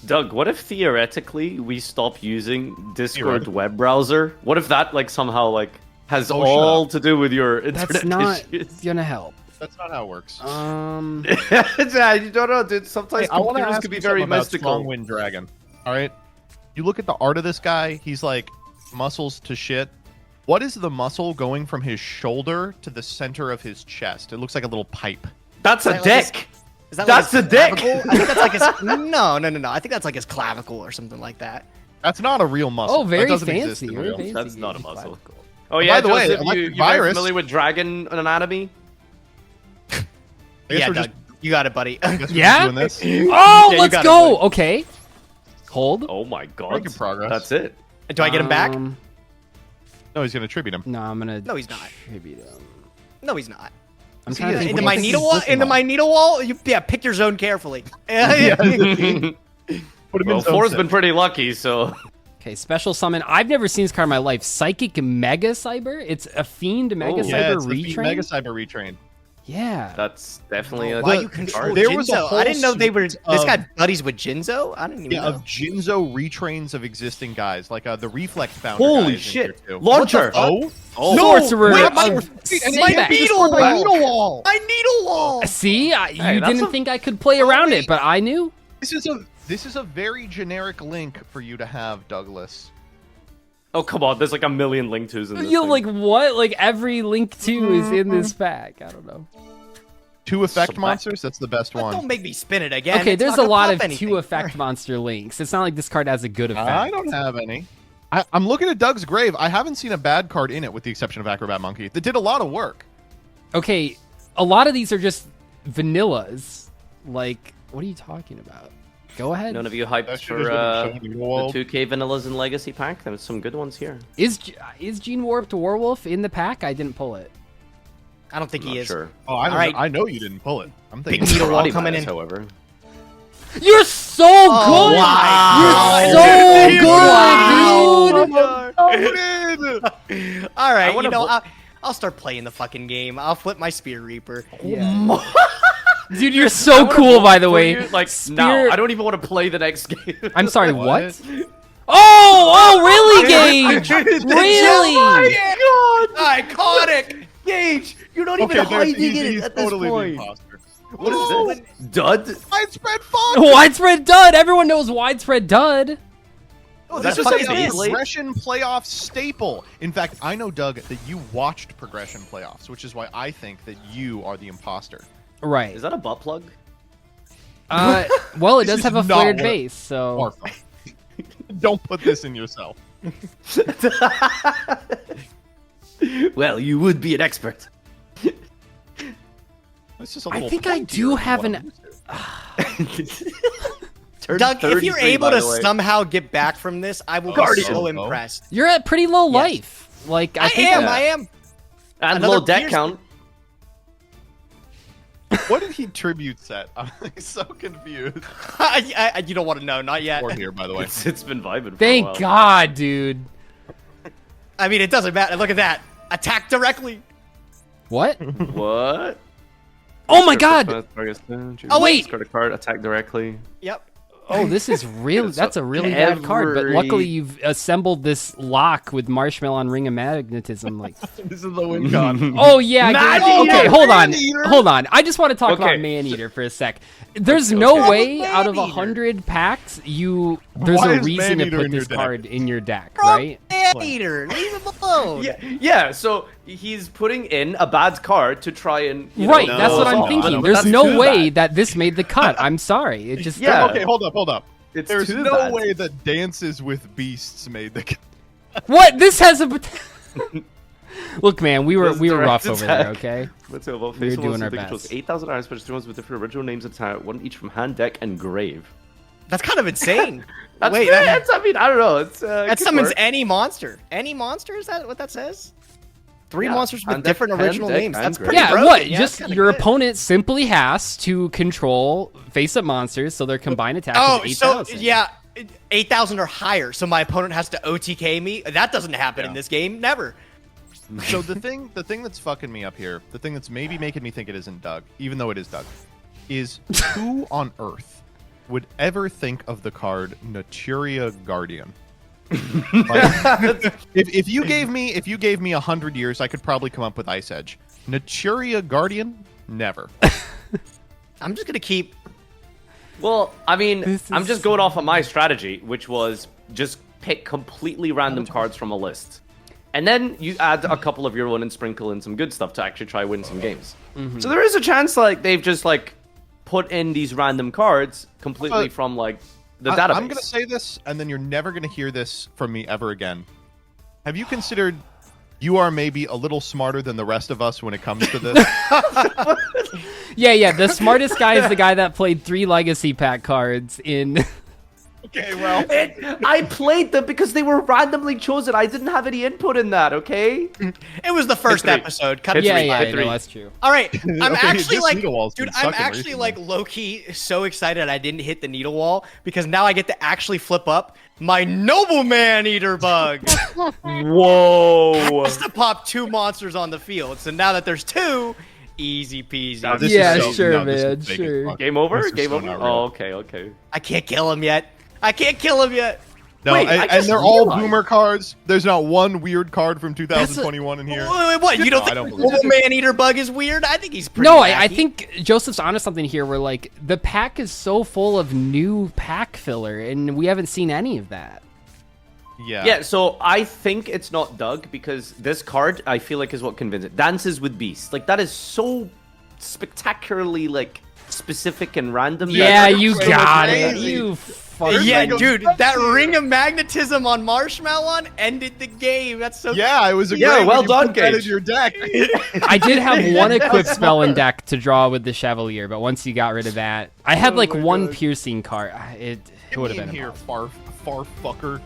Doug, what if theoretically we stop using Discord Theoretically. web browser? What if that like somehow like has Oh, shut all up. to do with your internet That's not issues? gonna help. That's not how it works. Yeah, you don't know, dude. Sometimes Hey, I want to computers ask can be you very something about mystical. Strong Wind Dragon. All right, you look at the art of this guy. He's like muscles to shit. What is the muscle going from his shoulder to the center of his chest? It looks like a little pipe. That's a Is that like dick. Is that That's like his the dick. clavicle? I think that's like his. No. I think that's like his clavicle or something like that. That's not a real muscle. Oh, very that doesn't exist fancy. in Very real. fancy. That's not a Gage muscle. clavicle. Oh yeah, By the way, Joseph, Electric you very Virus- familiar with dragon anatomy? I guess Yeah, we're Doug, you got it, buddy. I guess we're Yeah? just doing this. Oh, you let's got it, go. buddy. Okay. Hold. Oh my god. Making progress. That's it. Do I get him back? No, he's gonna tribute him. No, I'm gonna. No, he's not. tribute him. No, he's not. I'm He trying to is. think. Into what my do you needle think wall. he's looking Into like. my needle wall. Yeah, pick your zone carefully. Put him Well, in zone 4's six. been pretty lucky, so Okay, special summon. I've never seen this card in my life. Psychic Mega Cyber. It's a Fiend Mega Oh. Cyber Yeah, it's the Fiend retrain. Mega Cyber retrain. Yeah. that's definitely a Why The- you control there was a Jinzo? whole I didn't know they were. suite This of- guy buddies with Jinzo. I didn't even Yeah, know. of Jinzo retrains of existing guys, like the Reflex Founder. guy holy is in shit. here, too. Launcher. Oh, Oh, Sorcerer. wait, of my- Seaback. needle my wall. needle wall. My needle wall. See, you that's didn't a- think I could play around wait. it, but I knew. This is a very generic link for you to have, Douglas. Oh come on, there's like a million Link 2s in this You're thing. like, what? Like every Link 2 is in this pack. I don't know. 2 effect Select. monsters. That's the best Don't one. make me spin it again. Okay, It's there's not a gonna lot pop of anything. 2 effect monster links. It's not like this card has a good effect. I don't have any. I'm looking at Doug's grave. I haven't seen a bad card in it, with the exception of Acrobat Monkey. That did a lot of work. Okay, a lot of these are just vanillas. Like, what are you talking about? Go ahead. None of you That hyped shit for is the really showing the world. 2K Vanillas and Legacy pack? There's some good ones here. Is Gene Warped Werewolf in the pack? I didn't pull it. I don't think I'm he not is. sure. Oh, I, don't All right. know, I know you didn't pull it. I'm thinking. Big needle wall Roddy coming Manis, in. however. You're so good! wow. You're so good, dude! All right, wanna you know, bl- I'll start playing the fucking game. I'll flip my Spear Reaper. Yeah. Dude, you're so cool, by the way. Like, Spear- no, I don't even want to play the next game. I'm sorry, What? what? Oh, really, Gage? Really? Oh my god! Iconic! Gage, you're not Okay, even there's- hiding he's, it he's at this totally the point. imposter. What is this? Dud? Widespread fuck. Widespread Dud. Everyone knows Widespread Dud. Oh, That's this just is like a this. Progression playoff staple. In fact, I know, Doug, that you watched Progression playoffs, which is why I think that you are the imposter. Right. Is that a butt plug? Well, it This does is have a not flared what- base, so. Marfa. Don't put this in yourself. Well, you would be an expert. It's just a I little think I pointier do than have what an- I'm used to. Turned Doug, if you're 33, able by to the way. somehow get back from this, I will be Guardian. so Oh. impressed. You're at pretty low Yes. life. Like, I think I am. And Another low deck Pierce- count. What did he tribute set? I'm like, so confused. You don't want to know, not yet. Or here, by the way. It's been vibing for a Thank while. God, dude. I mean, it doesn't matter. Look at that. Attack directly. What? What? Oh my God! Oh, wait. Discard a card, attack directly. Yep. Oh, this is really, So that's a really bad card, but every- luckily you've assembled this lock with Marshmallow and Ring of Magnetism. Like, This is the win con. oh yeah, Man-Eater! okay, hold on, Man-Eater! hold on. I just want to talk Okay. about Maneater for a sec. There's no Okay. way out of Man-Eater. 100 packs you there's Why a is reason to Man-Eater put in your this deck? card in your deck, Bro, right? Man-Eater, leave him alone. Yeah, so he's putting in a bad card to try and Right, know, that's what I'm no, thinking. but There's that's no too way bad. that this made the cut. I'm sorry. It just Yeah. Okay, hold up. It's There's too no bad. way that Dances with Beasts made the. What? This has a. Look, man, we were This rough direct over there. attack. Okay. Let's go about We were face doing our controls best. 8,000 iron special 3 ones with different original names at time, one each from hand, deck, and grave. That's kind of insane. That's Wait, that's, I mean, I don't know. It's that could summons work. any monster. Any monster? Is that what that says? Three Yeah, monsters with hand deck, different hand original deck, names. and That's grave. pretty Yeah, broken. what? Yeah, Just that's kinda your good. opponent simply has to control face-up monsters, so their combined attack Oh, is so 8,000. yeah, 8,000 or higher. So my opponent has to OTK me. That doesn't happen in Yeah. this game. Never. So the thing that's fucking me up here, the thing that's maybe making me think it isn't Doug, even though it is Doug, is who on earth would ever think of the card Naturia Guardian? Like, if you gave me 100 years, I could probably come up with Ice Edge. Naturia Guardian, never. I'm just gonna keep. Well, I mean, This I'm is just going off of my strategy, which was just pick completely random cards from a list. And then you add a couple of your own and sprinkle in some good stuff to actually try win some games. So there is a chance like they've just like put in these random cards completely from like the database. I'm gonna say this, and then you're never gonna hear this from me ever again. Have you considered you are maybe a little smarter than the rest of us when it comes to this? Yeah. The smartest guy is the guy that played 3 legacy pack cards in. Okay, well, I played them because they were randomly chosen. I didn't have any input in that, okay? It was the first three. episode. Cut Hit it Yeah, three, yeah, hit no, three. that's true. All right, I'm Okay, actually this like, needle wall's been dude, I'm sucking actually recently. like low key so excited I didn't hit the needle wall because now I get to actually flip up my noble man-eater bug. Whoa. Just to pop 2 monsters on the field. So now that there's 2, easy peasy. Now, this Yeah, is so, sure, no, this is man, big as sure. fuck. Game over? This is Game so over? not real. Oh, okay. I can't kill him yet. I can't kill him yet. No, Wait, I and just they're all realized- boomer cards. There's not one weird card from 2021 in here. Wait, what? You don't No, I think don't the believe noble man-eater bug is weird? I think he's pretty No, I wacky. think Joseph's onto something here where, like, the pack is so full of new pack filler, and we haven't seen any of that. Yeah, so I think it's not Doug because this card I feel like is what convinced it. Dances with Beasts. Like that is so spectacularly like specific and random. Yeah, you're you crazy. got it. Crazy. You fucking. Yeah, Ring of dude, that Magnetism. ring of magnetism on Marshmallow ended the game. That's so. Yeah, I was Yeah, agreeing well when you done, put that in Gage. your deck. I did have one equip spell in deck to draw with the Chevalier, but once you got rid of that, I had like my one God. piercing card. It Get would me have in been here, impossible. far fucker.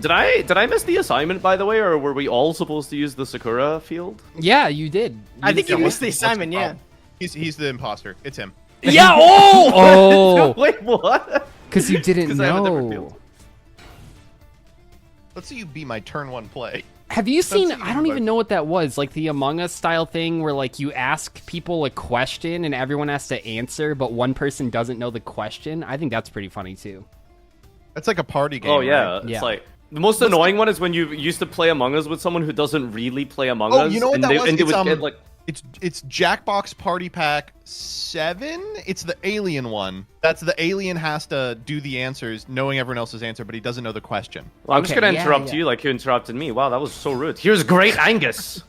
Did I miss the assignment by the way, or were we all supposed to use the Sakura field? Yeah, you did. I think you Yeah, missed the what's assignment. Yeah. problem? He's the imposter. It's him. Yeah. Oh. Wait, what? Because you didn't 'Cause I have a different know. field. Let's see you be my turn 1 play. Have you seen? That's I don't even even know what that was. Like the Among Us style thing, where like you ask people a question and everyone has to answer, but one person doesn't know the question. I think that's pretty funny too. That's like a party game. Oh yeah, right? it's Yeah. like the most annoying one is when you used to play Among Us with someone who doesn't really play Among Oh, Us. you know what and that they, was? And they It's, would get like It's Jackbox Party Pack 7. It's the alien one. That's the alien has to do the answers, knowing everyone else's answer, but he doesn't know the question. Well, I'm just Okay, gonna yeah, interrupt yeah. you like you interrupted me. Wow, that was so rude. Here's Great Angus.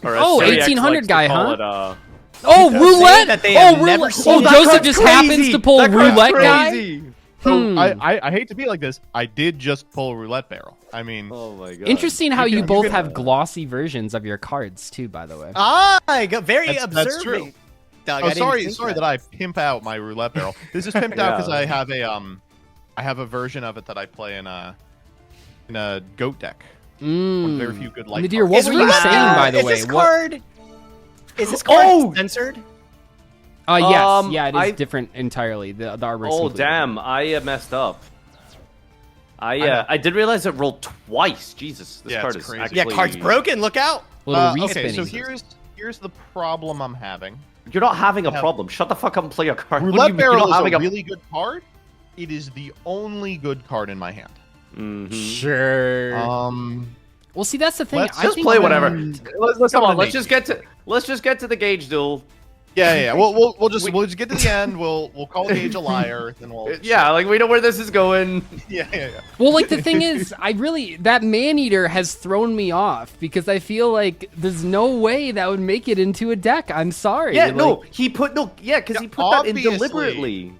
Or as Oh, Siriax 1800 likes to guy, call huh? it, Oh, Saying roulette! that they have Oh, never roulette! seen Oh, that Joseph card's just crazy. happens to pull That card's roulette guy. crazy. So I hate to be like this. I did just pull roulette barrel. I mean, Oh my god. Interesting how you can- both you can- have glossy versions of your cards too. By the way. Ah, I got very That's observing. true. Doug, oh I didn't think sorry that I pimp out my roulette barrel. This is pimped out because Yeah. I have a version of it that I play in a goat deck. One of very few good light Nadir, cards. what Is were you roulette- saying, by the is way? This What- card, is this card Oh! censored? Yes, yeah, it is I- different entirely. The artwork's Oh completely damn, I messed up. I did realize it rolled twice. Jesus, this Yeah, card it's is crazy. actually. Yeah, card's broken. Look out. different. Little Okay, so respinning. here's the problem I'm having. You're not having a Yeah. problem. Shut the fuck up and play a card. What do you Roulette mean you're barrel not is having a really good card. It is the only good card in my hand. Mhm. Sure. Well, see, that's the thing. let's I Just think play that- whatever. Let's come come on. to Let's Nate. just get to the gauge duel. Yeah. We'll just get to the end. We'll call Gage a liar. Then we'll. Yeah, like we know where this is going. Yeah. Well, like the thing is, that man-eater has thrown me off because I feel like there's no way that would make it into a deck. I'm sorry. Yeah, like, because he put that in obviously. deliberately.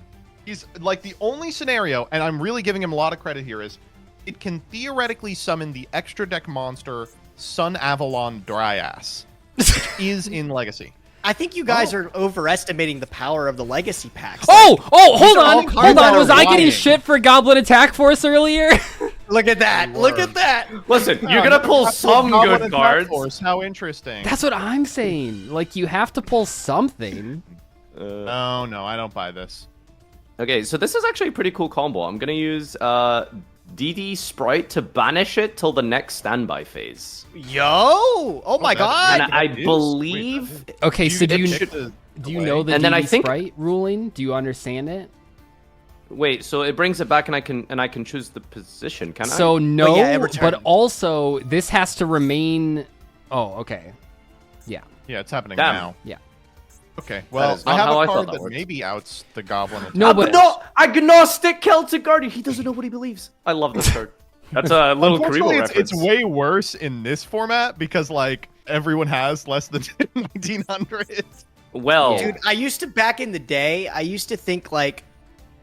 He's like the only scenario, and I'm really giving him a lot of credit here, is it can theoretically summon the extra deck monster Sun Avalon Dryas, which is in Legacy. I think you guys are overestimating the power of the legacy packs. hold are all on. cards that Was are I getting lying. shit for Goblin Attack Force earlier? Look at that. Look at that. Listen, you're gonna pull some Goblin good Attack cards. Force, how interesting. That's what I'm saying. Like, you have to pull something. Oh, no, I don't buy this. Okay, so this is actually a pretty cool combo. I'm gonna use DD Sprite to banish it till the next standby phase. Yo! Oh my god! And I believe Okay, so do you know the And then I DD think- Sprite ruling? Do you understand it? so it brings it back and I can choose the position, can I? So no, yeah, it returns. but also this has to remain. Oh, okay. Yeah, Yeah, it's happening Damn. now. yeah. Okay, well, is I not have how I a thought card that that worked. maybe outs the Goblin Attack No, but- Force. Agnostic Celtic Guardian. He doesn't know what he believes. I love this card. That's a little Unfortunately, Karibo it's reference. way worse in this format because, like, everyone has less than 1900. Well, Dude, I used to, back in the day, I used to think, like,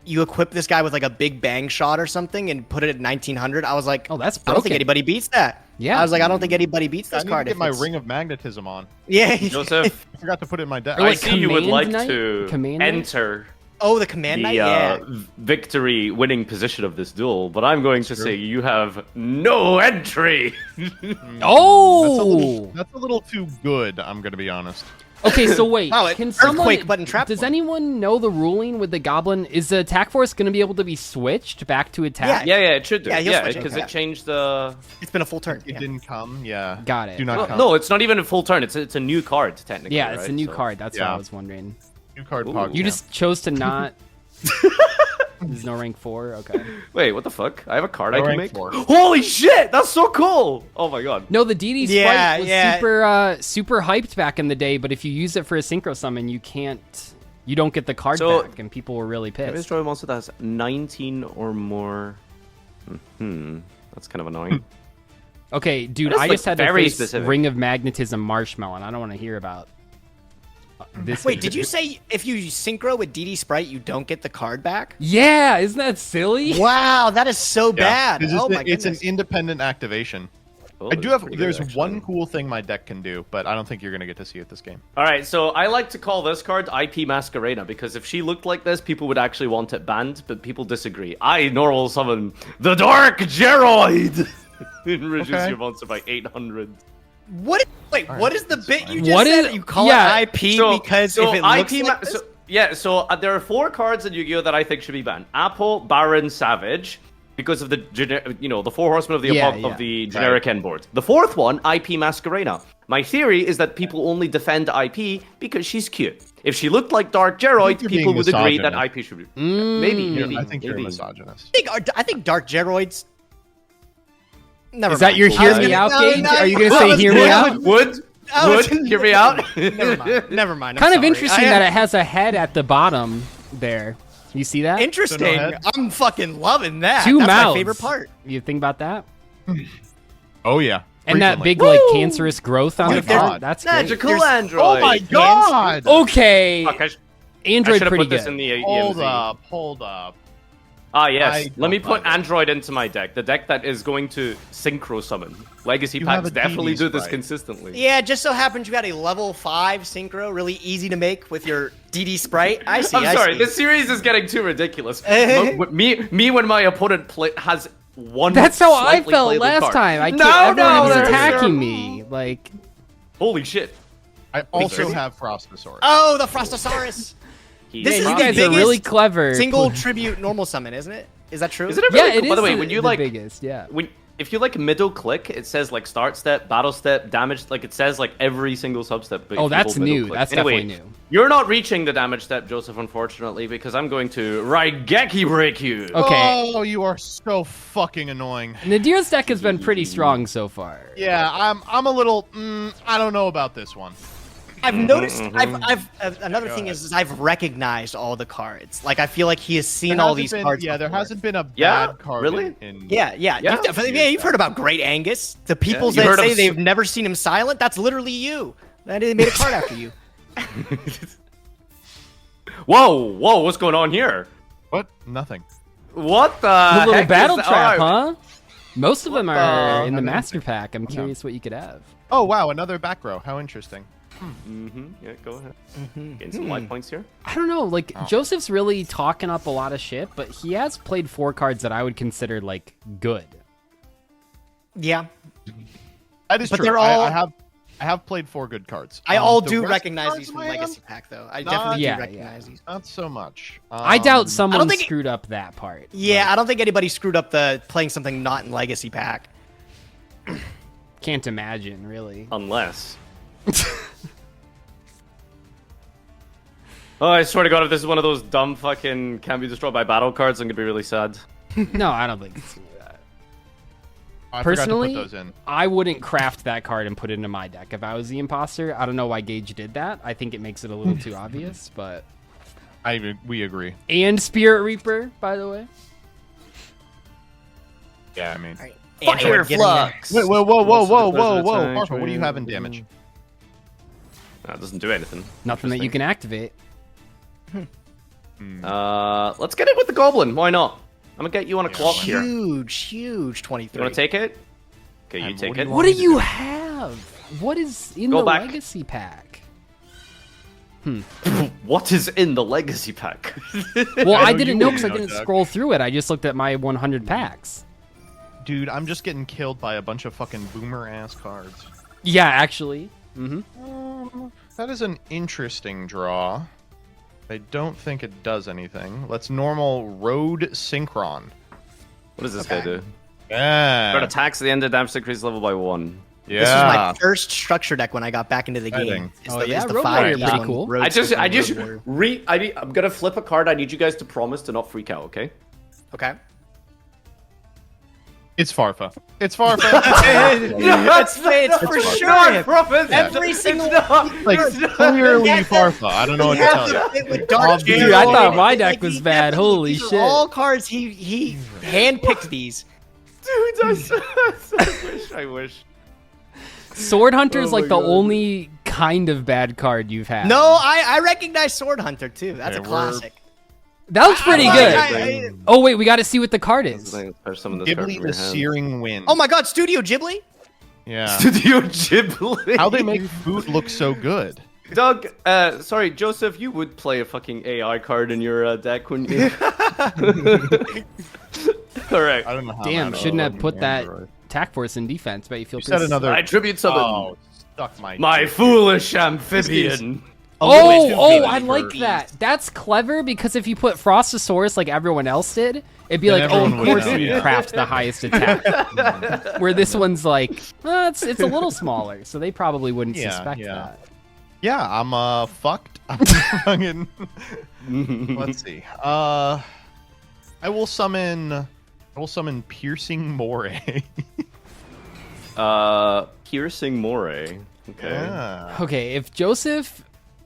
you equip this guy with, like, a big bang shot or something and put it at 1900. I was like, Oh, that's I don't think broken. anybody beats that. Yeah. I was like, I don't think anybody beats I this need card. to get if my it's- Ring of Magnetism on. Yeah. Joseph, I forgot to put it in my deck. Or I like see you would Command like Knight? to Command Knight? enter Oh, the command knight? the Yeah. victory winning position of this duel, but I'm going to say you have no entry. Oh, That's a little too good, I'm going to be honest. okay. So wait, Wow, can earthquake someone? button trap Does one. anyone know the ruling with the Goblin? Is the Attack Force going to be able to be switched back to attack? Yeah, it should do. Yeah, he'll Yeah, switch it, because yeah. it changed the. It's been a full turn. It Yeah. didn't come, yeah. Got it. Do not Well, come. no, it's not even a full turn. It's a new card technically. Yeah, it's right? a new So- card. That's what Yeah. I was wondering. New card Ooh. pog. You just chose to not. There's no rank 4. Okay. Wait, what the fuck? I have a card No I can rank make. 4. Holy shit, that's so cool! Oh my god. No, the DD Sprite Yeah, was yeah. super hyped back in the day, but if you use it for a synchro summon, you don't get the card So- back, and people were really Can I pissed. destroy a monster that has 19 or more? That's kind of annoying. Okay, dude, That is, I like, just had to very face specific. Ring of Magnetism Marshmallow, and I don't want to hear about this. Wait, did you say if you synchro with DD Sprite, you don't get the card back? Yeah, isn't that silly? Wow, that is so bad. It's, Oh my it's an goodness. independent activation. Oh, I do that's have. pretty good, There's actually. one cool thing my deck can do, but I don't think you're gonna get to see it this game. All right, so I like to call this card IP Masquerena because if she looked like this, people would actually want it banned, but people disagree. I normal summon the Dark Geroid and reduce Okay. your monster by 800. What? Wait, All what right, is the that's bit fine. you just What said? is- You call yeah, it IP because if it looks like this? There are 4 cards in Yu-Gi-Oh that I think should be banned: Apple, Baron, Savage, because of the the 4 horsemen of the Yeah, of yeah. the generic end board. The 4th one, IP Masquerena. My theory is that people only defend IP because she's cute. If she looked like Dark Geroid, you're people being would agree that misogynist. IP should be. Maybe. I think you're a maybe. misogynist. I think Dark Geroids. Never Is that mind. your I hear was me gonna- out, no, Gage? no, Are you I gonna say was hear me gonna- out? I was- Hear me out? Never mind. Never mind. I'm Kind of sorry. interesting that it has a head at the bottom there. You see that? Interesting. So no head? I'm fucking loving that. Two That's mouths. my favorite part. You think about that? Oh yeah. And that Frequently. big like cancerous growth on my the front. God. That's great. Magical There's- Android. Oh my god! Okay, Fuck, I Android should have pretty put this good. in the Hold EMZ. up. Ah, yes. I Let me don't put like it. Android into my deck. The deck that is going to synchro summon. Legacy You have packs a definitely DD do this sprite. consistently. Yeah, just so happens you got a level 5 synchro, really easy to make with your DD Sprite. I see. I'm I sorry, see. this series is getting too ridiculous. me when my opponent has one. That's how I slightly felt playable last card. time. I can't. No, everyone was no, attacking me. Like, Holy shit. I also crazy. have Frostosaurus. Oh, the Frostosaurus. He- This is you the guys are biggest really clever. Single tribute normal summon, isn't it? Is that true? Isn't it Yeah, really it cool? is. By the way, the, when you the like biggest, yeah. if you like middle click, it says like start step, battle step, damage. Like it says like every single sub step. but Oh, if you that's hold middle new. click. That's Anyway, definitely new. You're not reaching the damage step, Joseph, unfortunately, because I'm going to Raigeki break you. Okay. Oh, you are so fucking annoying. Nadir's deck has been pretty strong so far. Yeah, I'm a little. I don't know about this one. I've noticed. Another thing is I've recognized all the cards. Like I feel like he has seen all these cards. Yeah, there before. hasn't been a Yeah? bad card. Really? Yeah. You've heard about Great Angus. The people You that heard of say s- they've never seen him silent. That's literally you. They made a card after you. Whoa, what's going on here? What? Nothing. What the A little heck battle is trap, Alright. huh? Most of them are in the I mean, master pack. I'm curious what you could have. Oh wow, another back row. How interesting. Yeah, go ahead. Getting some life points here. I don't know, like, Joseph's really talking up a lot of shit, but he has played 4 cards that I would consider, like, good. Yeah. That is But true. they're all- I have played 4 good cards. I all The do rest recognize cards these from in my hand, Legacy Pack, though. I Not- definitely Yeah, do recognize these. Not so much. I doubt someone think it- screwed up that part. Yeah, I don't think anybody screwed up the playing something not in Legacy Pack. Can't imagine, really. Unless. Oh, I swear to God, if this is one of those dumb fucking can't be destroyed by battle cards, I'm gonna be really sad. No, I don't think it's gonna be that. I Personally, forgot to put those in. I wouldn't craft that card and put it into my deck if I was the imposter. I don't know why Gage did that. I think it makes it a little too obvious, but... We agree. And Spirit Reaper, by the way. Yeah, I mean. All right. Fire Android, get in there. flux! Whoa! Marshall, what do you have in damage? That doesn't do anything. Nothing that you can activate. Let's get it with the goblin. Why not? I'm gonna get you on a clock here. You Huge 23. wanna take it? Okay, you And take what do it. you What do you have? What is in Go the back. Legacy Pack? What is in the legacy pack? Well, I know didn't you know wouldn't because I know, didn't Doug. scroll through it. I just looked at my 100 packs. Dude, I'm just getting killed by a bunch of fucking boomer ass cards. Yeah, actually. That is an interesting draw. I don't think it does anything. Let's normal road synchron. What does this guy do? Yeah. Got attacks at the end of damage increase level by 1. Yeah. This was my first structure deck when I got back into the Exciting. game. It's Oh, the, yeah, it's the Road 5 Warrior, piece pretty one, cool. Road I just Synchron, Road Warrior. I'm gonna flip a card. I need you guys to promise to not freak out, okay? Okay. It's Farfa. It's Farfa. it's for sure him. Every single like clearly Farfa. I don't know what to tell you. With Dark Dude, I Arrow, thought my like, deck was he bad. definitely- Holy these are shit. all cards he handpicked these. Dude, I wish. Sword Hunter's Oh like my the God. only kind of bad card you've had. No, I recognize Sword Hunter too. That's Okay, a classic. That was pretty I- good. Oh, wait, we got to see what the card is. Some of this card from Ghibli your the hand. Searing Wind. Oh my God, Studio Ghibli. Yeah. Studio Ghibli. How they make food look so good. Doug, sorry, Joseph, you would play a fucking AI card in your deck, wouldn't you? Alright. I don't know how. Damn, that shouldn't have put that Android. attack force in defense, but you feel You said pretty... another. I tribute summon. Oh, stuck My foolish amphibian. Oh, I like that. That's clever because if you put Frostosaurus like everyone else did, it'd be Then like, oh, of everyone would course know, we yeah. craft the highest attack. Where this one's like, it's a little smaller, so they probably wouldn't Yeah, suspect yeah. that. Yeah, I'm fucked. I'm fucking. Let's see. I will summon Piercing Moray. Piercing Moray. Okay. Yeah. Okay, if Joseph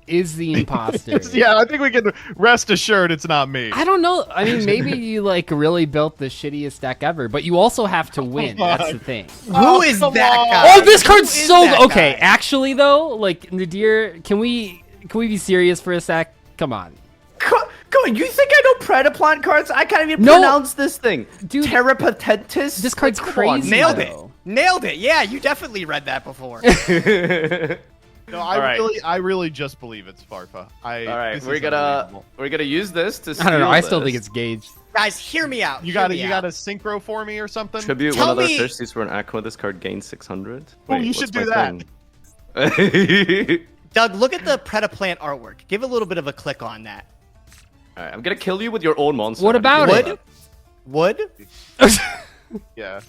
is the imposter... Yeah, I think we can rest assured it's not me. I don't know. I mean, maybe you like really built the shittiest deck ever, but you also have to win. That's the thing. Who is that come on. guy? Oh, this card's Who is so that okay. guy? Actually, though, like Nadir, can we be serious for a sec? Come on, Come on, you think I know Predaplant cards? I can't even No. pronounce this thing. Dude, Terrapatentis? this card's Like, come on. crazy. Nailed though. it. Nailed it. Yeah, you definitely read that before. No, Alright. I really just believe it's Farfa. Alright, this we're is gonna unbelievable. use this to I don't know. steal I still this. think it's Gage. Guys, hear me out. You hear got me you out. got a synchro for me or something? Tribute Tell one of me- their thirsties for an aqua. This card gains 600. Oh, Wait, you should what's do my thing? Doug, look at the Predaplant artwork. Give a little bit of a click on that. Alright, I'm gonna kill you with your own monster. What about Would? it? Would? Yeah.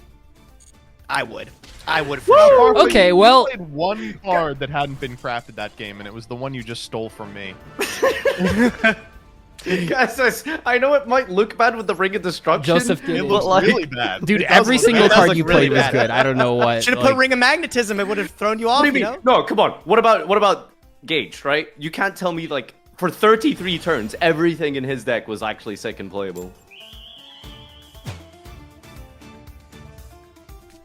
I would. I would for sure. Farfa, Okay, you well- played one card that hadn't been crafted that game, and it was the one you just stole from me. Guys, I know it might look bad with the Ring of Destruction. Joseph did It it. looks like- really bad. Dude, It does every look single bad. card look you really played was bad. good. I don't know what. Should have like- put Ring of Magnetism. It would have thrown you off, What do you you know? mean? No, come on. What about Gage, right? You can't tell me, like, for 33 turns, everything in his deck was actually second playable.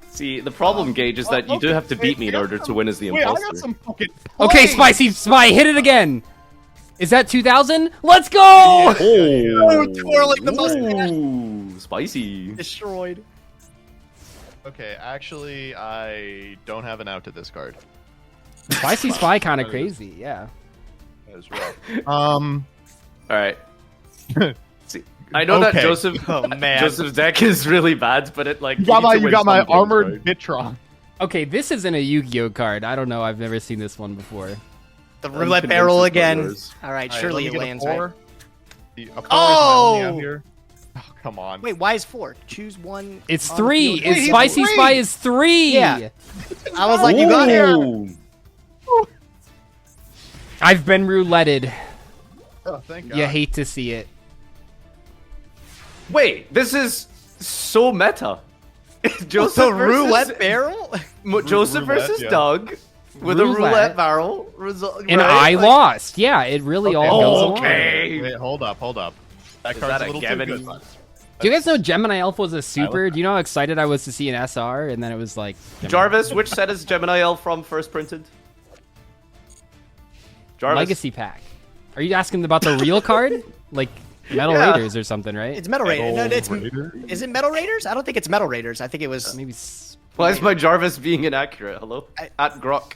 See, the problem, Gage, is that you do have to beat me in order to win as the Wait, I imposter. got some fucking Okay, points. Spicy Spy, hit it again. Is that 2,000? Let's go! Oh, twirling the mustache. Ooh, spicy. Destroyed. Okay, actually, I don't have an out to this card. Spicy Spy kind of crazy, yeah. That is rough. All right. See, I know that Okay. Joseph, Oh, man. Joseph's deck is really bad, but it like You got need to win my some games, armored right? Bitron. Okay, this isn't a Yu-Gi-Oh card. I don't know. I've never seen this one before. The I'm roulette convinced barrel it's not again. yours. All right, All right, surely let it me get a lands, 4. right? A 4 is my Oh! only out here. Oh, come on. Wait, why is 4? Choose one. It's on 3. field. It's Spicy three. Spy is 3. Yeah. I was like, you got here. Ooh. I've been rouletted. Oh, thank God. You hate to see it. Wait, this is so meta. Joseph The versus roulette barrel? Joseph Roulette, versus yeah. Doug with a Roulette. roulette barrel. And I lost. Yeah, it really all goes along. Okay. Wait, hold up. That Is card's that a a little too Gemini? good. Do you guys know Gemini Elf was a super? like Do you know how excited I was to see an SR? And then it was like... Gemini. Jarvis, which set is Gemini Elf from first printed? Jarvis. Legacy Pack. Are you asking about the real card? Like Metal Yeah. Raiders or something, right? It's Metal Raiders. No, it's, Raider? is it Metal Raiders? I don't think it's Metal Raiders. I think it was. Maybe... Why is my Jarvis being inaccurate? Hello? At Grok.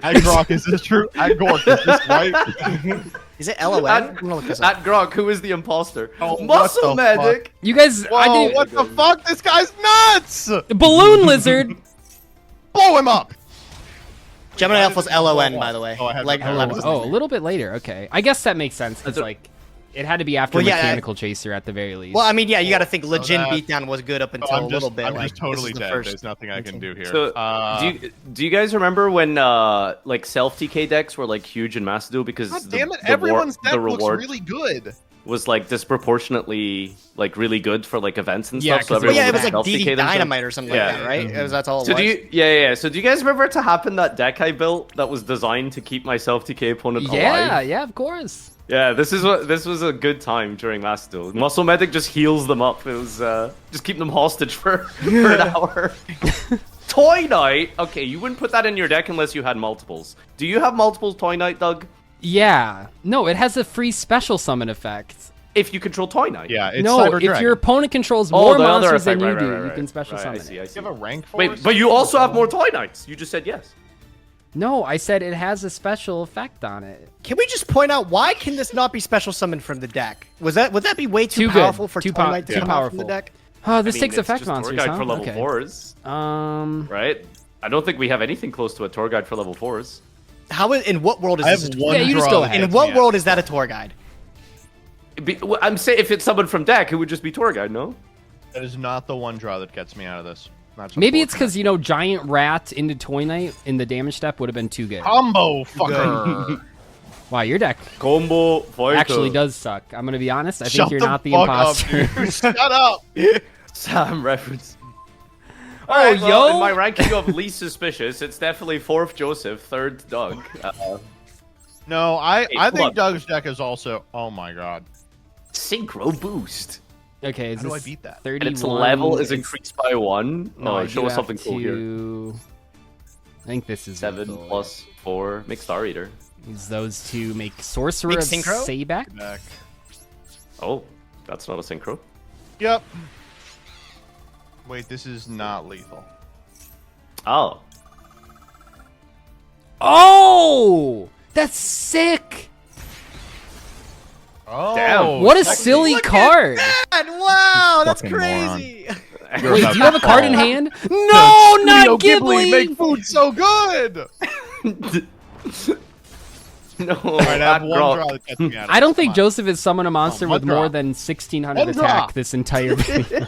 At Grok, is this true? At Gork, is this right? Is it LON? I'm gonna look this up. At Grok, who is the imposter? Oh, what Muscle the Magic! You guys... I Whoa, didn't... what the fuck? This guy's nuts! Balloon Lizard! Blow him up! Gemini Elf was LON, by the way. Oh, I had Like, that. Legacy. Oh, a little bit later. Okay. I guess that makes sense. Because, That's a- like, it had to be after Well, yeah, Mechanical Chaser at the very least. Well, I mean, yeah, you got to think Legend that- Beatdown was good up until a little bit. I'm like, just totally this is the dead. first. There's nothing I can do here. So, do you guys remember when like self TK decks were like huge in Mass Duel because God the, damn it, the everyone's the deck looks reward really good. was like disproportionately like really good for like events and Yeah, stuff. So 'cause Well, yeah, it everyone was would like self-TK DD themselves. Dynamite or something Yeah. like that, right? That's all it So was. do you? Yeah. So do you guys remember to happen that deck I built that was designed to keep my self TK opponent yeah, alive? yeah, of course. Yeah, this was a good time during Mass Duel. Muscle Medic just heals them up. It was just keep them hostage for an hour. Toy Knight. Okay, you wouldn't put that in your deck unless you had multiples. Do you have multiples Toy Knight, Doug? Yeah. No, it has a free special summon effect. If you control Toy Knight. Yeah, it's No, Cyber if Dragon. your opponent controls Oh, more the other monsters than effect, you right, do, right, you right. can special Right, summon I see, it. I see. You have a rank force? Wait, but you also have more Toy Knights. You just said yes. No, I said it has a special effect on it. Can we just point out why can this not be special summoned from the deck? Would that be way too Too good. powerful for Too Toy pow- Knight to too come out from the powerful. deck? Oh, this I mean, takes it's effect just monsters, Tour guide huh? for level Okay. 4s, right? I don't think we have anything close to a tour guide for level 4s. In what world is I this? have a tour one Yeah, you just draw go that ahead. In hits what me world out. is that a tour guide? I'm saying if it's someone from deck, it would just be tour guide, no? That is not the one draw that gets me out of this. That's Maybe it's unfortunate. because, you know, Giant Rat into Toy Knight in the damage step would have been too good. Combo fucker. Wow, your deck Combo fighter. actually does suck. I'm going to be honest. I think Shut you're the not the fuck up, imposter. dude. Shut up. Sam reference. Oh, Alright, well, yo. in my ranking of least suspicious, it's definitely 4th Joseph, 3rd Doug. No, I hold think on. Doug's deck is also. Oh my god. Synchro boost. Okay, is How do I this beat that? 31? And its level is It's- increased by 1. No, I show do us have something cool here. to... I think this is 7 lethal. plus 4. Make Star Eater. Use those to make Sorcerer Make of Synchro? Sayback. Deck. Oh, that's not a synchro. Yep. Wait, this is not lethal. Oh. Oh! That's sick! Oh, Damn. What a technically- silly card! God, wow, that's Fucking moron. crazy. Wait, do you have a card in hand? No, not Ghibli! make food so good. No, All right, I have not one Grok. draw that gets me out of I don't this. think Come on. Joseph has summoned a monster one with more drop. than 1600 One attack drop. this entire video.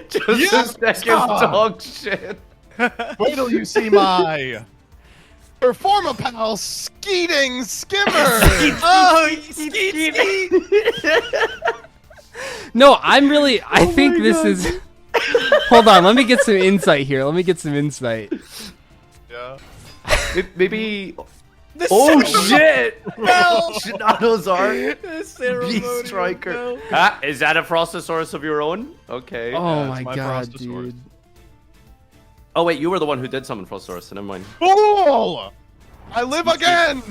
Joseph's deck is dog shit. Wait till you see my Performapal Skeeting Skimmer. Oh, skeet. No, I'm really... Oh I think this is... Hold on, let me get some insight here. Let me get some insight. Yeah. Maybe The Oh ceremony shit! bell. Shinadozar, The ceremonial Beast Striker. bell. Ah, is that a Frostosaurus of your own? Okay. Oh it's my my god, Frostosaurus. dude. Oh wait, you were the one who did summon Frostosaurus, so never mind. Fool! I live again!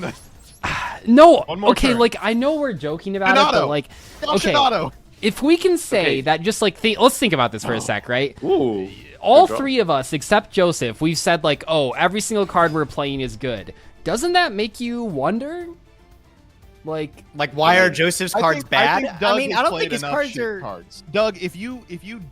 No, One more okay, turn. like I know we're joking about it, but Donato. like, Stop okay, Donato. if we can say Okay. that, just like, let's think about this for a sec, right? Ooh. All Good draw. three of us, except Joseph, we've said like, oh, every single card we're playing is good. Doesn't that make you wonder? Like, Why are Joseph's cards bad? think Doug I mean, has I don't played think his enough cards shit are. cards. Doug, if you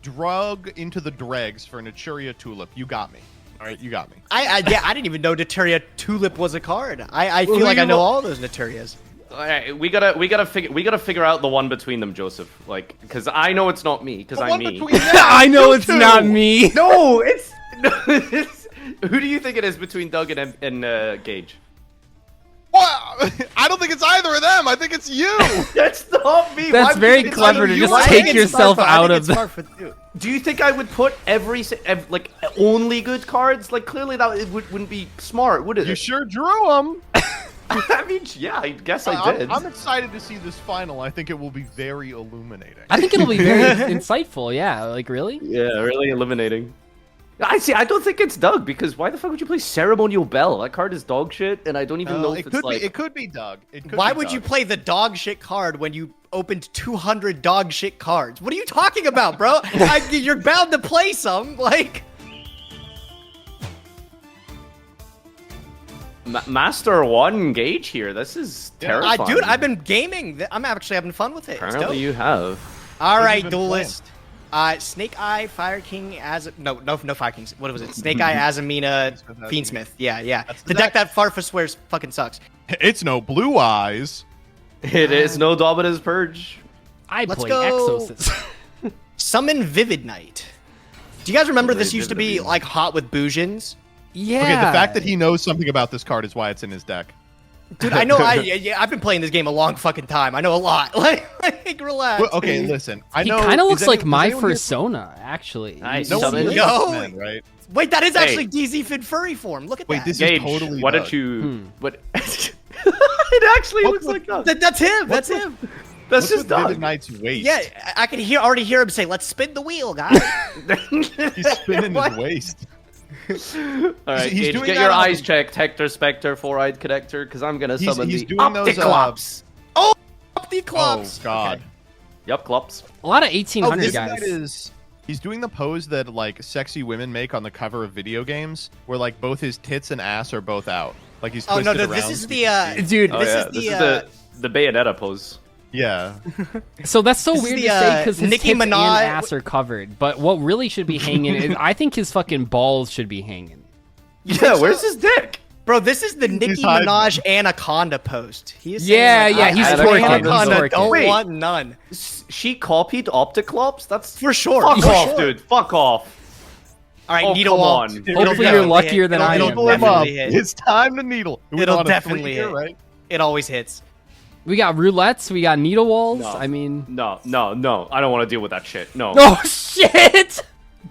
drug into the dregs for Naturia Tulip, you got me. All right, you got me. I didn't even know Naturia Tulip was a card. I feel like I know all those Naturias. Alright, we gotta figure out the one between them, Joseph. Like, because I know it's not me, because The I'm one me. between them, I know you it's two. not me. No, it's who do you think it is between Doug and Gage? What? I don't think it's either of them. I think it's you. That's not me. That's Why very would you- clever to you just are. take yourself out of the... the. Do you think I would put like only good cards? Like clearly that wouldn't be smart, would it? You sure drew them. I mean, yeah, I guess I did. I'm excited to see this final. I think it will be very illuminating. I think it'll be very insightful, yeah, like really? Yeah, really eliminating. I see. I don't think it's Doug because why the fuck would you play Ceremonial Bell? That card is dog shit, and I don't even know if it it's could like. be. It could be Doug. It could Why be would Doug. you play the dog shit card when you opened 200 dog shit cards? What are you talking about, bro? You're bound to play some. Like, Master 1 Gage here. This is terrifying. dude, I've been gaming. I'm actually having fun with it. It's Apparently dope. you have. All What have right, you been duelist. Snake Eye, Fire King, no Fire Kings. What was it? Snake Eye, Azamina, Fiendsmith. Yeah. That's The deck that Farfa swears fucking sucks. It's no blue eyes. It is no Dominus Purge. I Let's play go. Exorcist. Summon Vivid Knight. Do you guys remember this Very used to vivid be of you. like hot with Boujins? Yeah. Okay, the fact that he knows something about this card is why it's in his deck. Dude, I know. I've been playing this game a long fucking time. I know a lot. Like relax. Well, okay, listen. I He know. kind of looks is like anyone- my does anyone here- persona, actually. Nice. No one Summon- here Yo. is X-Men, right? Wait, that is Hey. actually Dzeeff in furry form. Look at Wait, that. this Gage, is totally. why Doug. don't you? What? It actually looks like that. That's him. What's That's him. That's What's just with Vivid Doug. Knight's waist? Yeah, I can already hear him say, "Let's spin the wheel, guys." He's spinning his waist. All right, he's Gage, doing get that your on- eyes checked, Hector Spectre, Four-Eyed Connector, because I'm gonna He's- summon he's the doing those, Opticlops. Up the Oh clubs. God. Okay. Yup, Clops. A lot of 1800 This guys. guy is. He's doing the pose that like sexy women make on the cover of video games, where like both his tits and ass are both out. Like he's Oh twisted no, around. this is so the you can see. Dude, Oh This yeah, is this the, is the Bayonetta pose. Yeah. so that's so This is weird the, to say because his Nicki tits and Minaj- ass are covered. But what really should be hanging is, I think his fucking balls should be hanging. Yeah, where's his dick? bro. This is the Nicki hiding. Minaj anaconda post. He is Yeah, saying, yeah, like, he's I twerking, he's Anaconda twerking. don't Wait. want none. She copied Opticlops? That's For sure. Fuck for off, sure. dude. Fuck off. All right, Oh, needle come wall. on. It'll Hopefully you're definitely luckier hit. than I It'll am. Needle him up. definitely hit. It's time to needle. We It'll on a definitely 3 here, hit. right? It always hits. We got roulettes, we got needle walls. No. I mean, No. I don't want to deal with that shit. No. oh shit!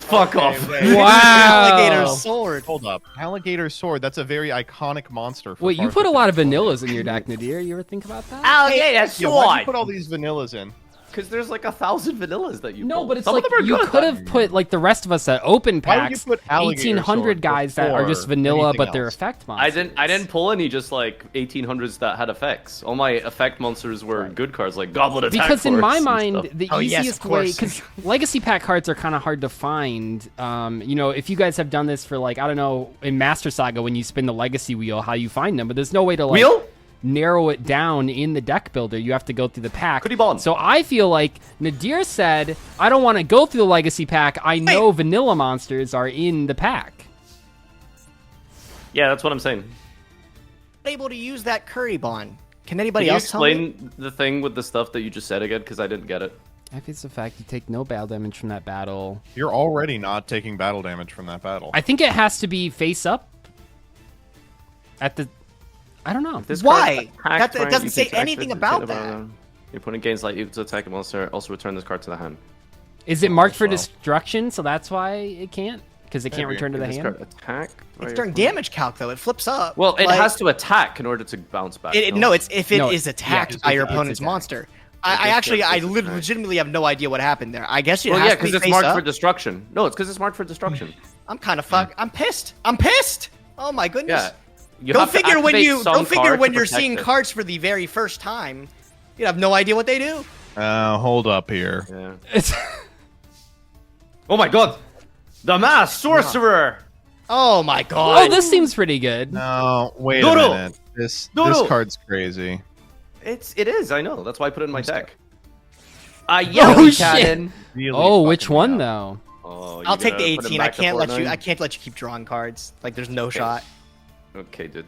Fuck off. Wow. Alligator sword. Hold up. Alligator sword. That's a very iconic monster. For Wait, you Farfetch put a lot of to play. vanillas in your deck, Nadir. You ever think about that? Alligator Yeah, why'd you put all these vanillas in? Because there's like 1,000 vanillas that you No, pull. but it's Some like of them are you good. could have put like the rest of us that open Why would you packs, put alligator 1800 sword guys that are just before vanilla, anything but they're else? effect monsters. I didn't pull any just like 1800s that had effects. All my effect monsters were good cards like Goblet Attack Because in Force my and mind, stuff. the Oh, yes, easiest of way, course. because legacy pack cards are kind of hard to find. You know, if you guys have done this for like, I don't know, in Master Saga when you spin the legacy wheel, how you find them, but there's no way to like Wheel? narrow it down in the deck builder. You have to go through the pack. Goody bond. So I feel like Nadir said, I don't want to go through the legacy pack. I know vanilla monsters are in the pack. Yeah, that's what I'm saying. Able to use that curry bond. Can Can anybody you else tell me? explain the thing with the stuff that you just said again? Because I didn't get it. If it's the fact you take no battle damage from that battle. You're already not taking battle damage from that battle. I think it has to be face up at the... I don't know. This Why? card attacks It when doesn't you say take action anything to about take the battle. Your opponent gains light equal to attack a monster. Also return this card to the hand. Is it marked for well. destruction, so that's why it can't? because it can't return to the hand. Attack. It's during damage calc though. It flips up. Well, it Like, has to attack in order to bounce back. No, it's if it No, is attacked yeah, by your it's opponent's attacked. monster. I legitimately have no idea what happened there. I guess it Well, has yeah, to be because it's face marked up. for destruction. No, it's because it's marked for destruction. I'm kind of fuck. I'm pissed. I'm pissed. Oh my goodness. Yeah. You Go have to figure when activate you some go figure card when to you're protect seeing it. cards for the very first time. You have no idea what they do. Hold up here. Yeah. It's Oh my god! The mass sorcerer! Oh my god. oh, this seems pretty good. No, wait Doodle! a minute. This Doodle! card's crazy. It is, I know. That's why I put it in my deck. A Oh, yellow shit. cannon! Really Oh, which fucking me one up. though? Oh, I'll take the gonna put him 18. I back to can't let you. 4-9? I can't let you keep drawing cards. Like there's no shot. Okay, dude.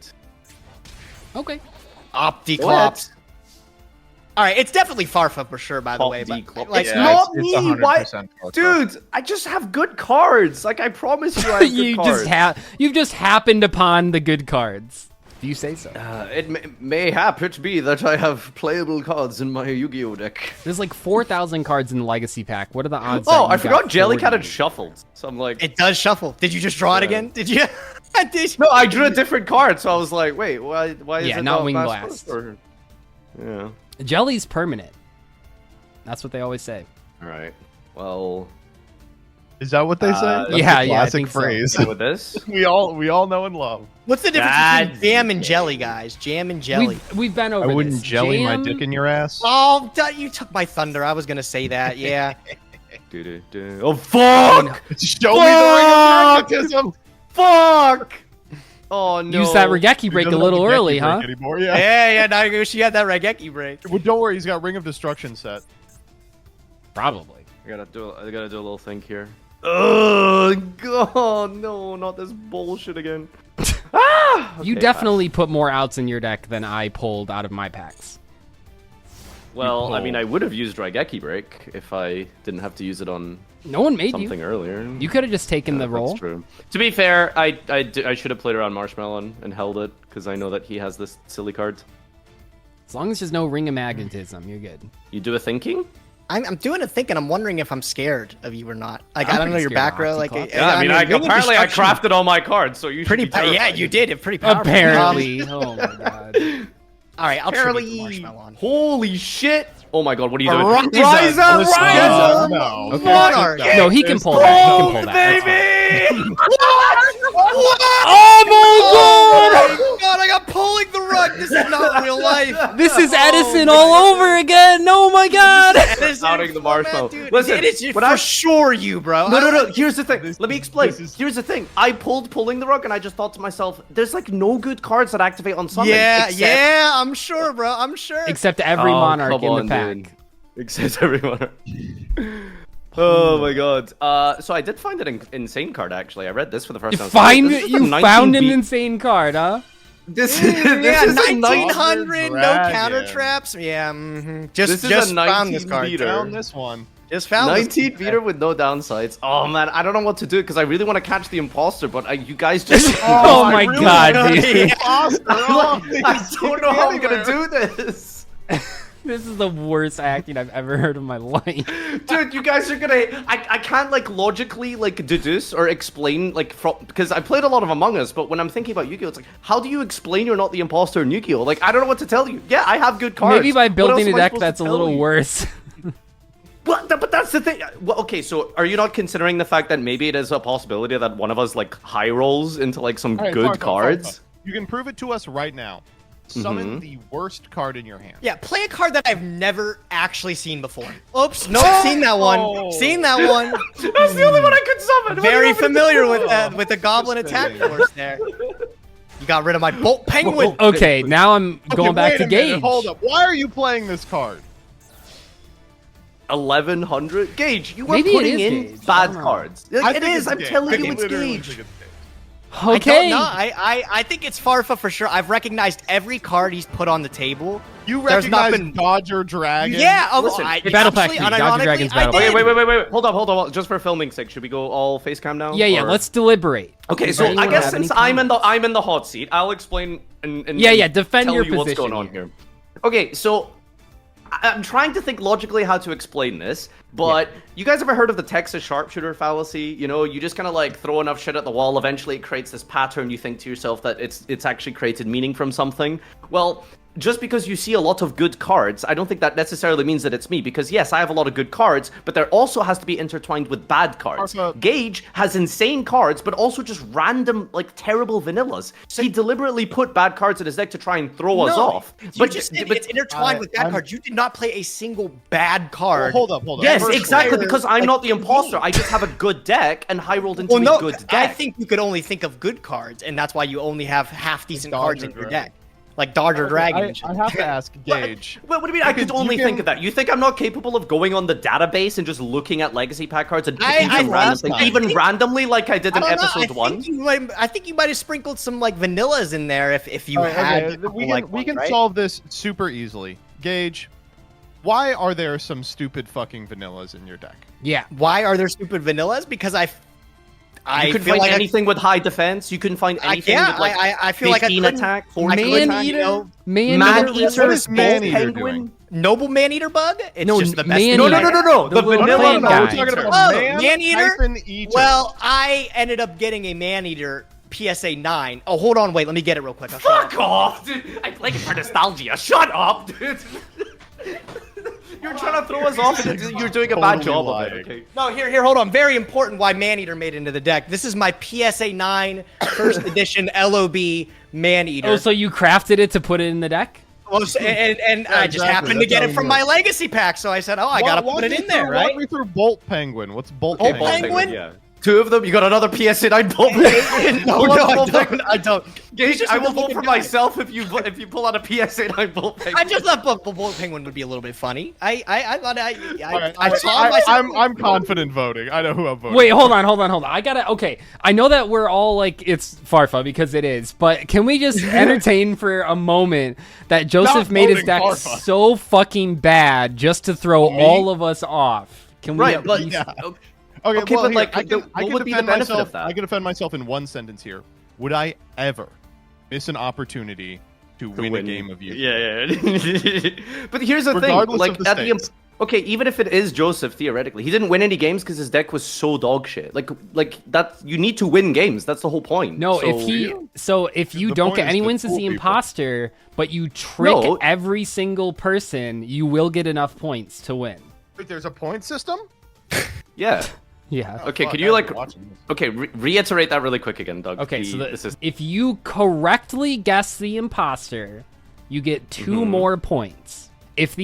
Okay. Opticlops. All right, it's definitely Farfa for sure. By the way, but Opticlops. like It's Yeah, not it's me. 100% Why, Farfa. dude? I just have good cards. Like I promise you, I have you good just cards. you've just happened upon the good cards. Do you say so? It may it be that I have playable cards in my Yu-Gi-Oh deck. There's like 4,000 cards in the Legacy Pack. What are the odds? Oh, that I you forgot got Jellycat 40? had shuffled. So I'm like, it does shuffle. Did you just draw it Yeah. again? Did you? Did you? no, I drew a different card. So I was like, wait, why is Yeah, it not Wing Mass Blast. Sorcerer? Yeah. Jelly's permanent. That's what they always say. All right. Well, Is that what they say? That's yeah, a yeah, I classic think so. phrase. with this. we all know and love. What's the difference That's between jam and jelly, guys? Jam and jelly. We've been over I wouldn't this. jelly my Jam- dick in your ass. Oh, you took my thunder. I was gonna say that. Yeah. Oh fuck! Show me the ring of magnetism. Fuck! Oh no! Use that Regeki He break a doesn't have little the Geki early, break huh? Anymore. Yeah. yeah. Now you wish you had that Regeki break. Well, don't worry, he's got Ring of Destruction set. Probably. I gotta do a little thing here. Oh god, no, not this bullshit again. You Okay, definitely put more outs in your deck than I pulled out of my packs. Well, I mean, I would have used Raigeki Break if I didn't have to use it on No one made something you. earlier. You could have just taken the roll. That's true. To be fair, I should have played around Marshmallow and held it because I know that he has this silly card. As long as there's no ring of magnetism, you're good. You do a thinking? I'm doing a thinking. I'm wondering if I'm scared of you or not. Like I'm I don't know pretty your scared back of row. Like Opticlops. Yeah, I mean, Ring of apparently I Destruction, crafted all my cards, so you should pretty. be terrified. Yeah, you did. It's pretty powerful. Apparently. Oh my god. All right, I'll tribute the Apparently. marshmallow on. Holy shit! Oh my god, what are you doing? Rise up, Rise rise up! up. No. Okay. Monarch. No, he can pull that. He can pull that. That's fine. Baby! Oh my Oh my god, I got pulling the rug. This is not real life. god! This is Edison all over again. Oh my god! Edison Outing the marshmallow. Dude, Listen, it is when for I- sure you, bro. No. Here's the thing. Let me explain. this is- Here's the thing. I pulled pulling the rug, and I just thought to myself, "There's like no good cards that activate on summon." Yeah, except... yeah, I'm sure, bro. I'm sure. Except every Oh, monarch come in on, the pack. dude. Except everyone. Oh my god. So I did find an insane card actually. I read this for the first time. You found an insane card, huh? This Yeah, is a 1900, no Dragon. counter traps. Yeah, This is just a found this 19 card. beater. Found this one. Just found 19 this. meter with no downsides. Oh man, I don't know what to do because I really want to catch the imposter, but you guys just. Oh I my really god, wanna dude. be Imposter. Oh, I don't know how I'm gonna do this. This is the worst acting I've ever heard in my life. Dude, you guys are gonna. I can't like logically like deduce or explain like because I played a lot of Among Us, but when I'm thinking about Yu-Gi-Oh, it's like how do you explain you're not the imposter in Yu-Gi-Oh? Like I don't know what to tell you. Yeah, I have good cards. Maybe by What else building a am I deck supposed to that's a tell little you? worse. But that's the thing. Well, okay, so are you not considering the fact that maybe it is a possibility that one of us like high rolls into like some All right, good Farfa, cards? Farfa. You can prove it to us right now. Summon the worst card in your hand. Yeah, play a card that I've never actually seen before. Oops, nope, seen that one. Seen that one. That's the only one I could summon. What do you Very want me to familiar do? with that, with the Goblin Attack Force there. You got rid of my Bolt Penguin. Okay, now I'm going Okay, back wait to a minute, Gage. Hold up. Why are you playing this card? 1100 Gage, you are Maybe it putting is in Gage. I bad don't know. cards. I It think is. it's I'm Gage. telling I you, it's literally Gage. think it's Gage. I Okay. don't know. I think it's Farfa for sure. I've recognized every card he's put on the table. You There's not recognize been- Dodger Dragon? Yeah, Listen, Battle Pack actually, 2, Dodger unironically, Dragon's I Battle did. Pack. Wait. Hold up. Just for filming sake, should we go all face cam now? Yeah, or- let's deliberate. Okay, Does so I anyone guess have any since I'm in comments? the hot seat, I'll explain and Yeah, defend tell your you what's position going on here. here. Okay, so I'm trying to think logically how to explain this, but you guys ever heard of the Texas sharpshooter fallacy? You know, you just kind of like throw enough shit at the wall, eventually it creates this pattern. You think to yourself that it's actually created meaning from something. Well, just because you see a lot of good cards, I don't think that necessarily means that it's me, because yes, I have a lot of good cards, but there also has to be intertwined with bad cards. Gage has insane cards, but also just random, like, terrible vanillas. So he deliberately put bad cards in his deck to try and throw us off. But it's intertwined with bad cards. You did not play a single bad card. Well, hold up. Yes, exactly, because I'm not the imposter. I just have a good deck and high rolled into a good deck. I think you could only think of good cards, and that's why you only have half decent cards in your deck. Like Dodger Dragon. I have to ask Gage. What do you mean? I could only think of that. You think I'm not capable of going on the database and just looking at legacy pack cards and picking some random things, even randomly, like I did in episode 1? I think you might have sprinkled some like vanillas in there if you had. We can solve this super easily. Gage, why are there some stupid fucking vanillas in your deck? Yeah. Why are there stupid vanillas? Because you couldn't find anything with high defense. You couldn't find anything with like I feel like 15 attack, 14 Man-eater? attack. Man-eater? What is man-eater doing? Noble man-eater bug? It's No, just the best. man-eater. No. The vanilla guy. We're talking about man-eater? man-eater. Well, I ended up getting a man-eater PSA 9. Oh, hold on, wait, let me get it real quick. Fuck off, dude. I play it for nostalgia. Shut up, dude. You're trying to throw us off and you're doing a bad job of it. Okay. No, here, hold on. Very important why Man-Eater made it into the deck. This is my PSA 9 first edition LOB Man-Eater. Oh, so you crafted it to put it in the deck? Well, and I just happened to get it from my legacy pack, so I said, oh, I gotta put it in there, right? Walk me through Bolt Penguin. What's Bolt Bolt Penguin? Penguin? Yeah. 2 of them. You got another PSA 9 Bolt Penguin. No, I don't. Gage, I will vote for myself if you pull out a PSA 9 Bolt Penguin. I just thought Bolt Penguin would be a little bit funny. I thought I'm confident voting. I know who I'm voting. Wait, hold on. Okay, I know that we're all like, it's Farfa because it is, but can we just entertain for a moment that Joseph made his deck so fucking bad just to throw all of us off? Can we at least... Okay, well, but here, like, I what would be the benefit of that? I can defend myself in one sentence here. Would I ever miss an opportunity to win a game of you? Yeah. But here's the Regardless thing, of like the stakes. okay, even if it is Joseph, theoretically, he didn't win any games because his deck was so dog shit. Like that, you need to win games. That's the whole point. No, so, if you The don't point get is any to wins as fool the people. imposter, but you trick No. every single person, you will get enough points to win. Wait, there's a point system? yeah. Yeah. Okay, Fuck, could you I've like been watching this. okay reiterate that really quick again, Doug? Okay, if you correctly guess the imposter, you get 2 more points. If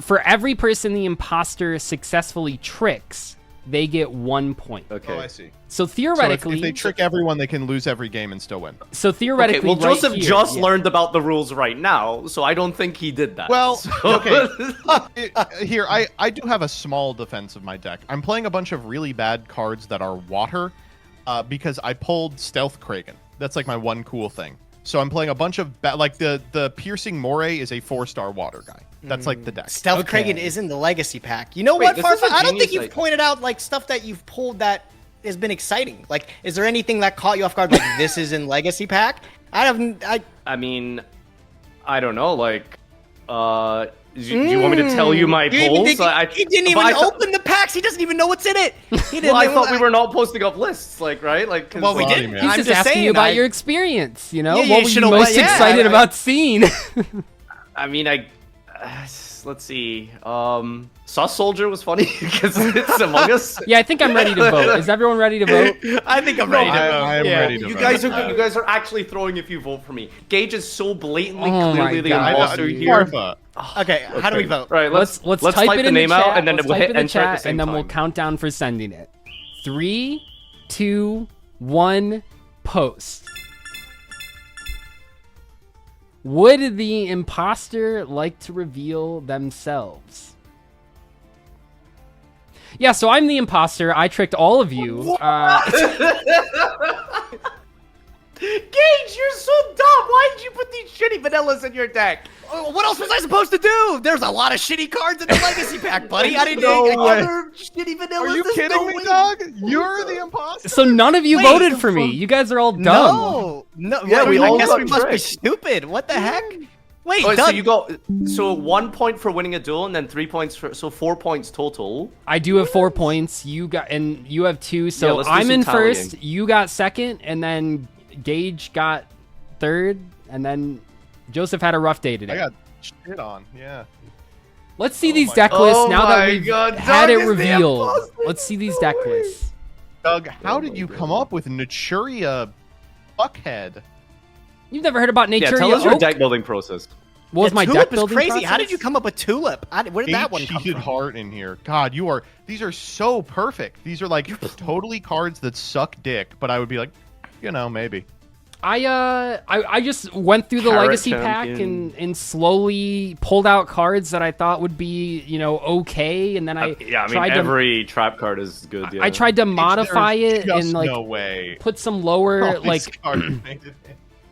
for every person the imposter successfully tricks, they get 1 point. Okay. Oh, I see. So So theoretically, if they trick everyone, they can lose every game and still win. so theoretically, Okay, well, right Joseph here- just yeah. learned about the rules right now, so I don't think he did that. Well, So- okay. Here, I do have a small defense of my deck. I'm playing a bunch of really bad cards that are water because I pulled Stealth Kragen. That's like my one cool thing. So I'm playing a bunch of like the Piercing Moray is a 4-star water guy. That's like the deck. Stealth Kragen is in the legacy pack. You know Wait, what, this is Farfa? a I don't think genius you've idea. pointed out like stuff that you've pulled that has been exciting. Like, is there anything that caught you off guard? Like, this is in legacy pack. I mean, I don't know, like, do you want me to tell you my polls? He didn't even open the packs. He doesn't even know what's in it. He didn't. Well, I thought we were not posting up lists, like, right? Like, 'cause, Well, we Sorry, did. man. He's I'm just just asking saying you about I- your experience. You know, Yeah, you what were you should've- most yeah, excited about seeing? I mean, let's see. Sus Soldier was funny because it's Among Us. Yeah, I think I'm ready to vote. Is everyone ready to vote? I think I'm ready to vote. I am ready to You vote. guys are actually throwing if you vote for me. Gage is so blatantly Oh my clearly the God. imposter here. Farfa. Okay, how do we vote? Right, Let's let's type type it the in name the chat, out and then let's we'll type hit in the enter at the chat, same and then time. we'll count down for sending it. 3, 2, 1, post. Would the imposter like to reveal themselves? Yeah, so I'm the imposter. I tricked all of you. Gage, you're so dumb. Why did you put these shitty vanillas in your deck? What else was I supposed to do? There's a lot of shitty cards in the legacy pack, buddy. I didn't No think way. Other shitty vanillas. Are you there's kidding no me, way. dog? You're the imposter? So none of you Wait, voted for me. You guys are all dumb. No. Yeah, we all I guess got we must be tricked. stupid. What the heck? Wait, Oh, Doug, so you got 1 point for winning a duel, and then 3 points for 4 points total. I do have 4 points. You have 2. Yeah, So let's do I'm some in tallying. first. You got second, and then Gage got third, and then Joseph had a rough day today. I got shit on. Yeah. Let's see these my deck God. lists Oh now that my we've God, had Doug it is the revealed. imposter. Let's see these deck lists. Doug, how did you come up with Naturia Buckhead? You've never heard about Yeah, Nature tell us your Oak? deck building process. What was the my tulip deck is building crazy. process? How did you come up with tulip? Where did that one come Cheated from? heart in here. God, these are so perfect. These are like totally cards that suck dick, but I would be like, maybe. I just went through the Carrot legacy champion. pack and slowly pulled out cards that I thought would be, okay, and then I Yeah, I mean, tried every trap card is good. Yeah. I tried to modify There's it just and like no way. put some lower All these like cards made it.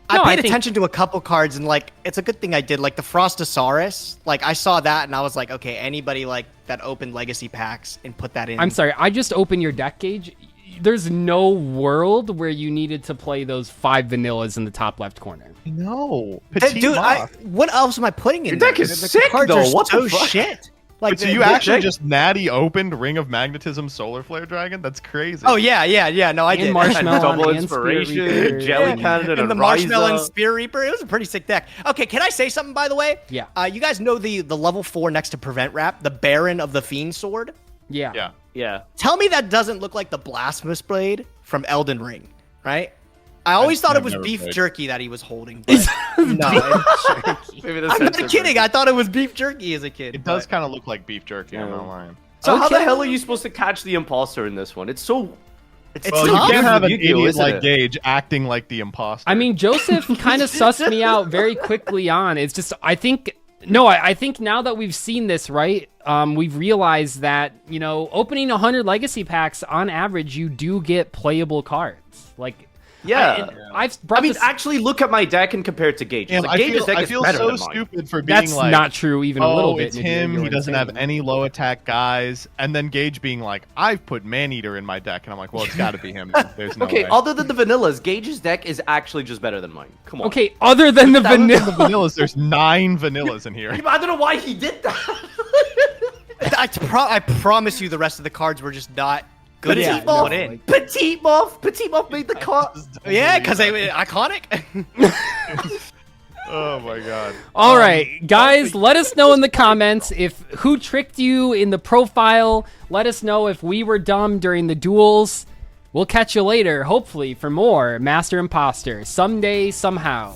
I No, I paid think- attention to a couple cards and like it's a good thing I did. Like the Frostosaurus, like I saw that and I was like, okay, anybody like that opened legacy packs and put that in. I'm sorry, I just opened your deck, Gage. There's no world where you needed to play those 5 vanillas in the top left corner. No. Dude, Petit Moth. what else am I putting in Your deck there? is The sick, cards though. are What the so fuck? shit. Like, So you the- actually deck- just natty opened Ring of Magnetism Solar Flare Dragon? That's crazy. Oh yeah. No, I And did. Marshmallow double and Spirit inspiration, Reaper. jelly Yeah, cannon, and and the Marshmallow and Ryza. Spear Reaper. It was a pretty sick deck. Okay, can I say something by the way? Yeah. You guys know the level 4 next to Prevent Wrap, the Baron of the Fiend Sword? Yeah. Yeah. Yeah. Tell me that doesn't look like the Blasphemous Blade from Elden Ring, right? I always thought it I've was never beef played. jerky that he was holding. But no, Maybe the I'm not censored kidding. version. I thought it was beef jerky as a kid. It does but- kind of look like beef jerky, I'm Yeah. not lying. So how the Okay. hell are you supposed to catch the imposter in this one? It's so. It's Well, tough. you can't have an Yu-Gi-Oh, idiot isn't like it? Gage acting like the imposter. I mean, Joseph kind of sussed me out very quickly on. It's just, I think now that we've seen this, right, we've realized that, opening 100 legacy packs, on average, you do get playable cards. Like, Yeah. I've brought I mean, this... actually, look at my deck and compare it to Gage. Damn, Like, I Gage's feel, deck I is feel better so than mine. stupid for being That's like, not true even a little bit. it's Nadir. him. You're He doesn't have insane. any low attack guys. And then Gage being like, I've put Maneater in my deck. And I'm like, well, it's got to be him. There's no Okay, way. other than the vanillas, Gage's deck is actually just better than mine. Come on. Okay, other than the Other than vanilla... the vanillas, there's 9 vanillas in here. I don't know why he did that. I promise you the rest of the cards were just not good Petite enough to Moth. put in. Petite Moth made the cut. Yeah, because they iconic. Oh my god. All right, guys, let us know in the comments who tricked you in the profile. Let us know if we were dumb during the duels. We'll catch you later, hopefully, for more Master Imposter someday, somehow.